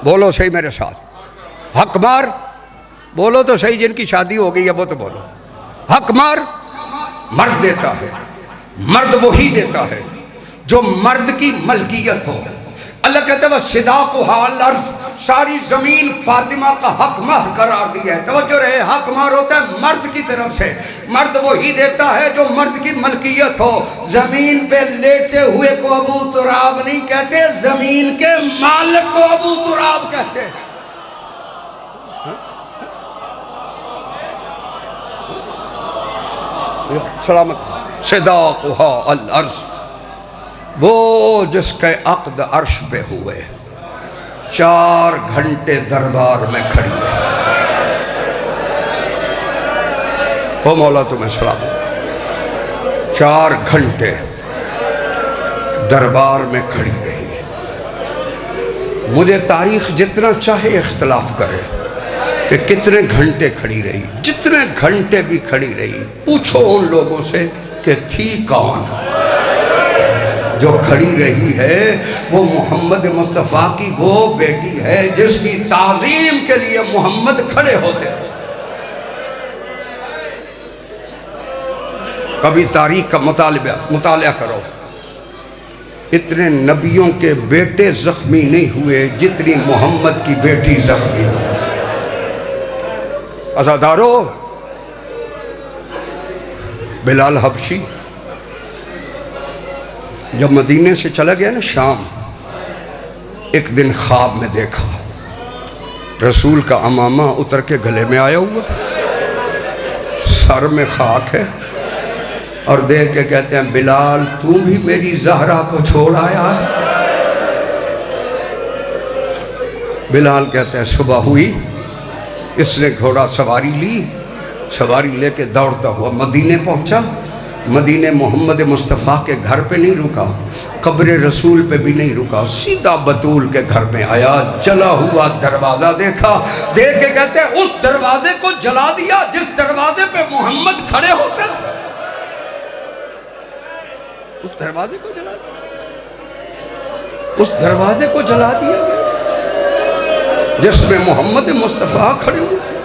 بولو صحیح میرے ساتھ، حق مہر بولو تو صحیح، جن کی شادی ہو گئی ہے وہ تو بولو۔ حق مہر مرد دیتا ہے، مرد وہی دیتا ہے جو مرد کی ملکیت ہو۔ اللہ کہتا ہے وصداقھا الارض، ساری زمین فاطمہ کا حق مہر قرار دیا ہے۔ توجہ رہے، حق مہر ہوتا ہے مرد کی طرف سے، مرد وہی دیتا ہے جو مرد کی ملکیت ہو۔ زمین پہ لیٹے ہوئے کو ابو تراب نہیں کہتے، زمین کے مالک کو ابو تراب کہتے ہیں۔ سلامت۔ صداقھا الارض، وہ جس کے عقد عرش پہ ہوئے، 4 گھنٹے دربار میں کھڑی رہی۔ او مولا تمہیں سلام، 4 گھنٹے دربار میں کھڑی رہی۔ مجھے تاریخ جتنا چاہے اختلاف کرے کہ کتنے گھنٹے کھڑی رہی، جتنے گھنٹے بھی کھڑی رہی، پوچھو ان لوگوں سے کہ تھی کون؟ جو کھڑی رہی ہے وہ محمد مصطفیٰ کی وہ بیٹی ہے جس کی تعظیم کے لیے محمد کھڑے ہوتے تھے۔ کبھی تاریخ کا مطالعہ کرو، اتنے نبیوں کے بیٹے زخمی نہیں ہوئے جتنی محمد کی بیٹی زخمی ہوئی۔ عزادارو، بلال حبشی جب مدینے سے چلا گیا نا شام، ایک دن خواب میں دیکھا رسول کا امامہ اتر کے گلے میں آیا ہوا، سر میں خاک ہے، اور دیکھ کے کہتے ہیں بلال تو بھی میری زہرا کو چھوڑ آیا ہے؟ بلال کہتے ہیں صبح ہوئی، اس نے گھوڑا سواری لی، سواری لے کے دوڑتا ہوا مدینے پہنچا۔ مدینے محمد مصطفیٰ کے گھر پہ نہیں رکا، قبر رسول پہ بھی نہیں رکا، سیدھا بطول کے گھر میں آیا، جلا ہوا دروازہ دیکھا، دیکھ کے کہتے ہیں اس دروازے کو جلا دیا جس دروازے پہ محمد کھڑے ہوتے تھے، اس دروازے کو جلا دیا، اس دروازے کو جلا دیا گیا جس میں محمد مصطفیٰ کھڑے ہوئے تھے۔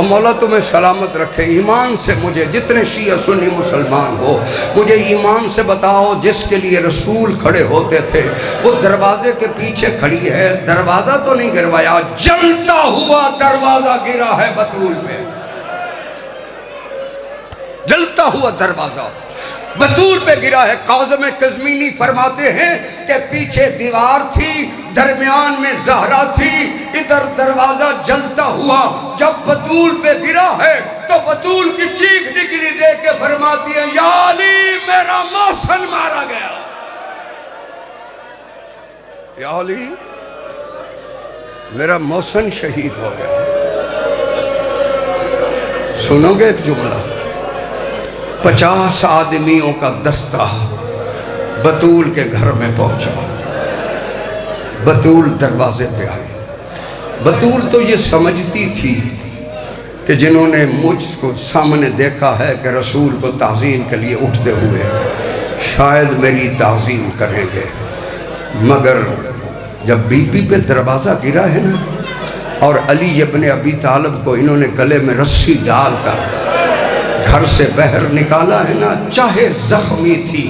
اور مولا تمہیں سلامت رکھے، ایمان سے مجھے، جتنے شیعہ سنی مسلمان ہو، مجھے ایمان سے بتاؤ جس کے لیے رسول کھڑے ہوتے تھے وہ دروازے کے پیچھے کھڑی ہے، دروازہ تو نہیں گروایا، جلتا ہوا دروازہ گرا ہے بطول پہ، جلتا ہوا دروازہ بطول پہ گرا ہے۔ کاظم قزوینی فرماتے ہیں کہ پیچھے دیوار تھی، درمیان میں زہرا تھی، ادھر دروازہ جلتا ہوا، جب بطول پہ گرا ہے تو بطول کی چیخ نکلی، دیکھ کے فرماتی ہے یا علی میرا محسن مارا گیا، یا علی میرا محسن شہید ہو گیا۔ سنو گے ایک جملہ، 50 آدمیوں کا دستہ بطول کے گھر میں پہنچا، بطول دروازے پہ آئی۔ بطول تو یہ سمجھتی تھی کہ جنہوں نے مجھ کو سامنے دیکھا ہے کہ رسول کو تعظیم کے لیے اٹھتے ہوئے شاید میری تعظیم کریں گے، مگر جب بی بی پہ دروازہ گرا ہے نا اور علی ابن ابی طالب کو انہوں نے گلے میں رسی ڈال کر گھر سے باہر نکالا ہے نا، چاہے زخمی تھی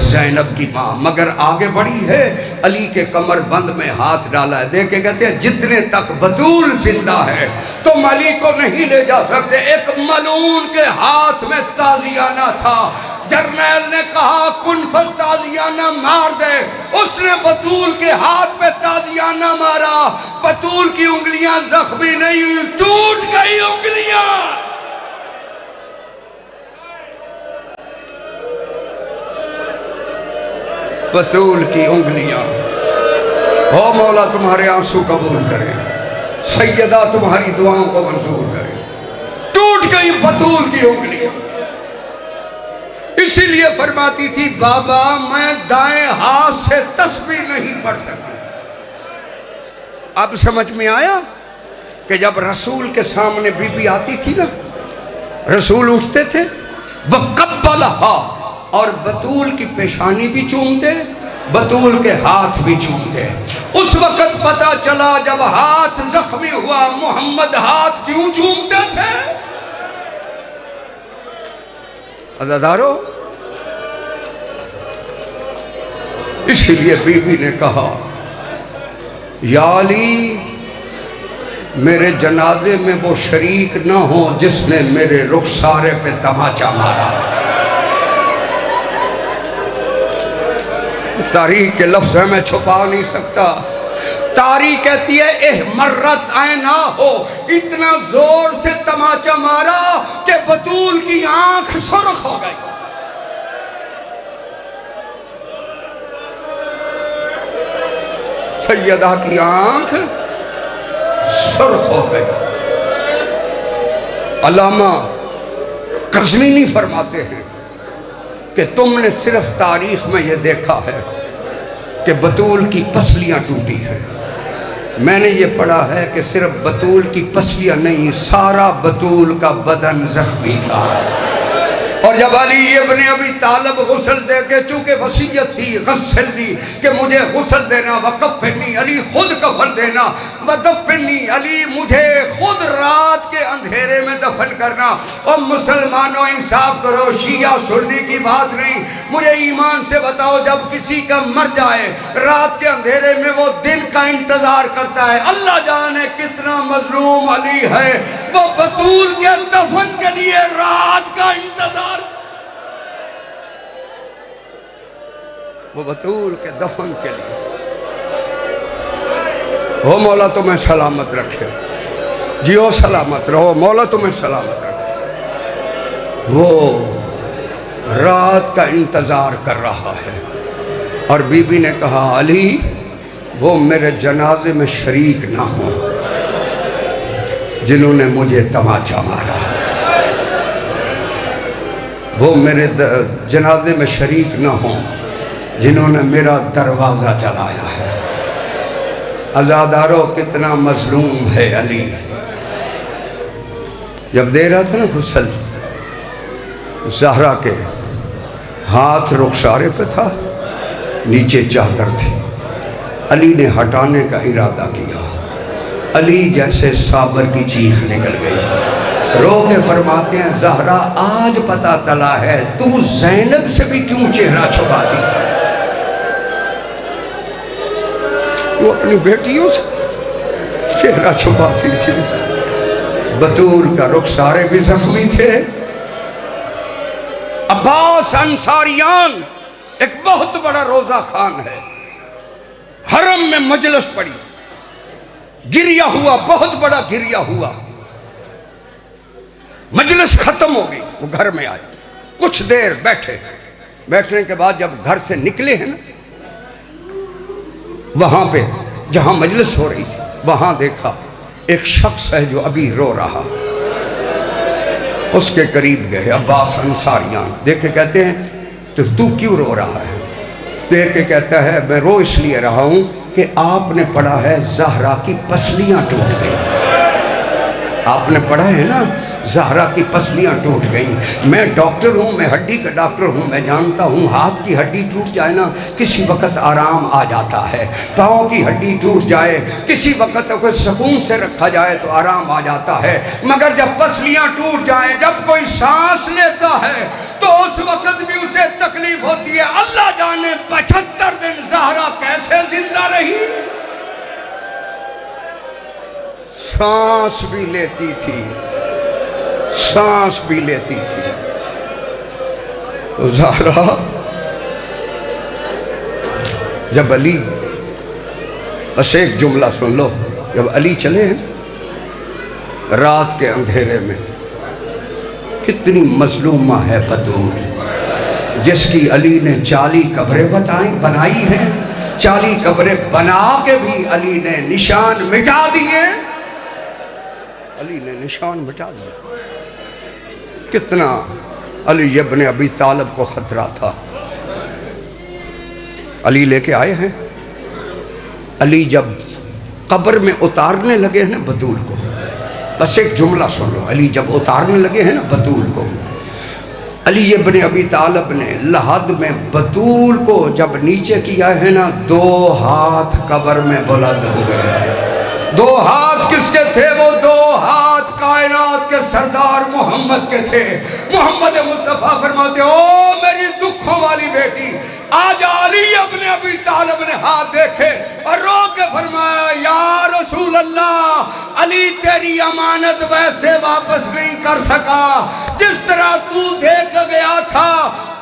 زینب کی ماں مگر آگے بڑھی ہے، علی کے کمر بند میں ہاتھ ڈالا ہے، دیکھ کے کہتے ہیں جتنے تک بطول زندہ ہے تم علی کو نہیں لے جا سکتے۔ ایک ملعون کے ہاتھ میں تازیانہ تھا، جرنیل نے کہا کن فل تازیانہ مار دے، اس نے بطول کے ہاتھ پہ تازیانہ مارا، بطول کی انگلیاں زخمی نہیں ہوئی، ٹوٹ گئی انگلیاں۔ بطول کی انگلیاں، او مولا تمہارے آنسو قبول کرے، سیدہ تمہاری دعاؤں کو منظور کرے، ٹوٹ گئی بطول کی انگلیاں۔ اسی لیے فرماتی تھی بابا میں دائیں ہاتھ سے تسبیح نہیں پڑھ سکتی۔ اب سمجھ میں آیا کہ جب رسول کے سامنے بی بی آتی تھی نا، رسول اٹھتے تھے، وَقَبَّلَهَا، اور بطول کی پیشانی بھی چومتے، بطول کے ہاتھ بھی چومتے۔ اس وقت پتا چلا جب ہاتھ زخمی ہوا محمد ہاتھ کیوں چومتے تھے۔ عزادارو، اسی لیے بی بی نے کہا یا علی میرے جنازے میں وہ شریک نہ ہو جس نے میرے رخسارے پہ تماچا مارا۔ تاریخ کے لفظ میں چھپا نہیں سکتا، تاریخ کہتی ہے احمرت عینا ہو، اتنا زور سے تماچا مارا کہ بطول کی آنکھ سرخ ہو گئی۔ سیدہ کی آنکھ سرخ ہو گئی۔ علامہ قزوینی فرماتے ہیں کہ تم نے صرف تاریخ میں یہ دیکھا ہے کہ بطول کی پسلیاں ٹوٹی ہیں، میں نے یہ پڑھا ہے کہ صرف بطول کی پسلیاں نہیں، سارا بطول کا بدن زخمی تھا۔ اور جب علی ابن ابی طالب غسل دے کے، چونکہ وصیت تھی غسل دی کہ مجھے غسل دینا، وکفنی علی خود کفن دینا، ودفنی علی مجھے خود رات کے اندھیرے میں دفن کرنا۔ اور مسلمانوں انصاف کرو، شیعہ سنی کی بات نہیں، مجھے ایمان سے بتاؤ جب کسی کا مر جائے رات کے اندھیرے میں وہ دن کا انتظار کرتا ہے، اللہ جانے کتنا مظلوم علی ہے، وہ بطول کے دفن کے لیے رات کا انتظار، وہ بطول کے دفن کے لیے۔ او مولا تمہیں سلامت رکھے، جیو سلامت رہو، مولا تمہیں سلامت رکھے۔ وہ رات کا انتظار کر رہا ہے، اور بی بی نے کہا علی وہ میرے جنازے میں شریک نہ ہوں جنہوں نے مجھے تماچا مارا، وہ میرے جنازے میں شریک نہ ہوں جنہوں نے میرا دروازہ جلایا ہے۔ عزادارو کتنا مظلوم ہے علی۔ جب دے رہا تھا نا غسل، زہرا کے ہاتھ رخسارے پہ تھا، نیچے چادر تھی، علی نے ہٹانے کا ارادہ کیا، علی جیسے صابر کی چیخ نکل گئی، رو کے فرماتے ہیں زہرا آج پتہ چلا ہے تو زینب سے بھی کیوں چہرہ چھپاتی تھی۔ وہ اپنی بیٹیوں سے چہرہ چھپاتی تھی۔ بطول کا رخسارے بھی زخمی تھے۔ عباس انصاریان ایک بہت بڑا روزہ خان ہے، حرم میں مجلس پڑی، گریہ ہوا، بہت بڑا گریہ ہوا، مجلس ختم ہو گئی، وہ گھر میں آئے، کچھ دیر بیٹھے، بیٹھنے کے بعد جب گھر سے نکلے ہیں نا، وہاں پہ جہاں مجلس ہو رہی تھی وہاں دیکھا ایک شخص ہے جو ابھی رو رہا، اس کے قریب گئے عباس انصاریان، دیکھ کے کہتے ہیں تو کیوں رو رہا ہے؟ دیکھ کے کہتا ہے میں رو اس لیے رہا ہوں کہ آپ نے پڑھا ہے زہرا کی پسلیاں ٹوٹ گئیں، آپ نے پڑھا ہے نا زہرا کی پسلیاں ٹوٹ گئیں، میں ڈاکٹر ہوں، میں ہڈی کا ڈاکٹر ہوں، میں جانتا ہوں ہاتھ کی ہڈی ٹوٹ جائے نا کسی وقت آرام آ جاتا ہے، پاؤں کی ہڈی ٹوٹ جائے کسی وقت کوئی سکون سے رکھا جائے تو آرام آ جاتا ہے، مگر جب پسلیاں ٹوٹ جائیں، جب کوئی سانس لیتا ہے تو اس وقت بھی اسے تکلیف ہوتی ہے۔ اللہ جانے 75 دن زہرا کیسے زندہ رہی، سانس بھی لیتی تھی، سانس بھی لیتی تھی۔ تو زہرا جب علی، بس ایک جملہ سن لو، جب علی چلے ہیں رات کے اندھیرے میں، کتنی مظلومہ ہے بطول جس کی علی نے 40 قبریں بنائی ہیں، 40 قبریں بنا کے بھی علی نے نشان مٹا دیے، علی نے نشان مٹا دیا۔ کتنا علی ابن ابی طالب کو خطرہ تھا، علی لے کے آئے ہیں، علی جب قبر میں اتارنے لگے ہیں نا بطول کو، بس ایک جملہ سن لو، علی جب اتارنے لگے ہیں نا بطول کو، علی ابن ابی طالب نے لحد میں بطول کو جب نیچے کیا ہے نا 2 ہاتھ قبر میں بلند ہوئے۔ 2 ہاتھ کس کے تھے؟ وہ 2 ہاتھ کائنات کے سردار محمد کے تھے۔ محمد مصطفیٰ فرماتے او میری دکھوں والی بیٹی، آج علی ابن ابی طالب نے ہاتھ دیکھے اور رو کے فرمایا یا رسول اللہ، علی تیری امانت ویسے واپس نہیں کر سکا جس طرح تو دے کے گیا تھا،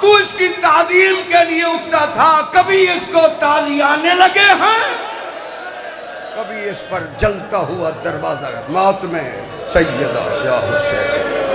تو اس کی تعظیم کے لیے اٹھتا تھا، کبھی اس کو تازیانے لگے ہیں، کبھی اس پر جلتا ہوا دروازہ موت میں سیدہ یا حسین۔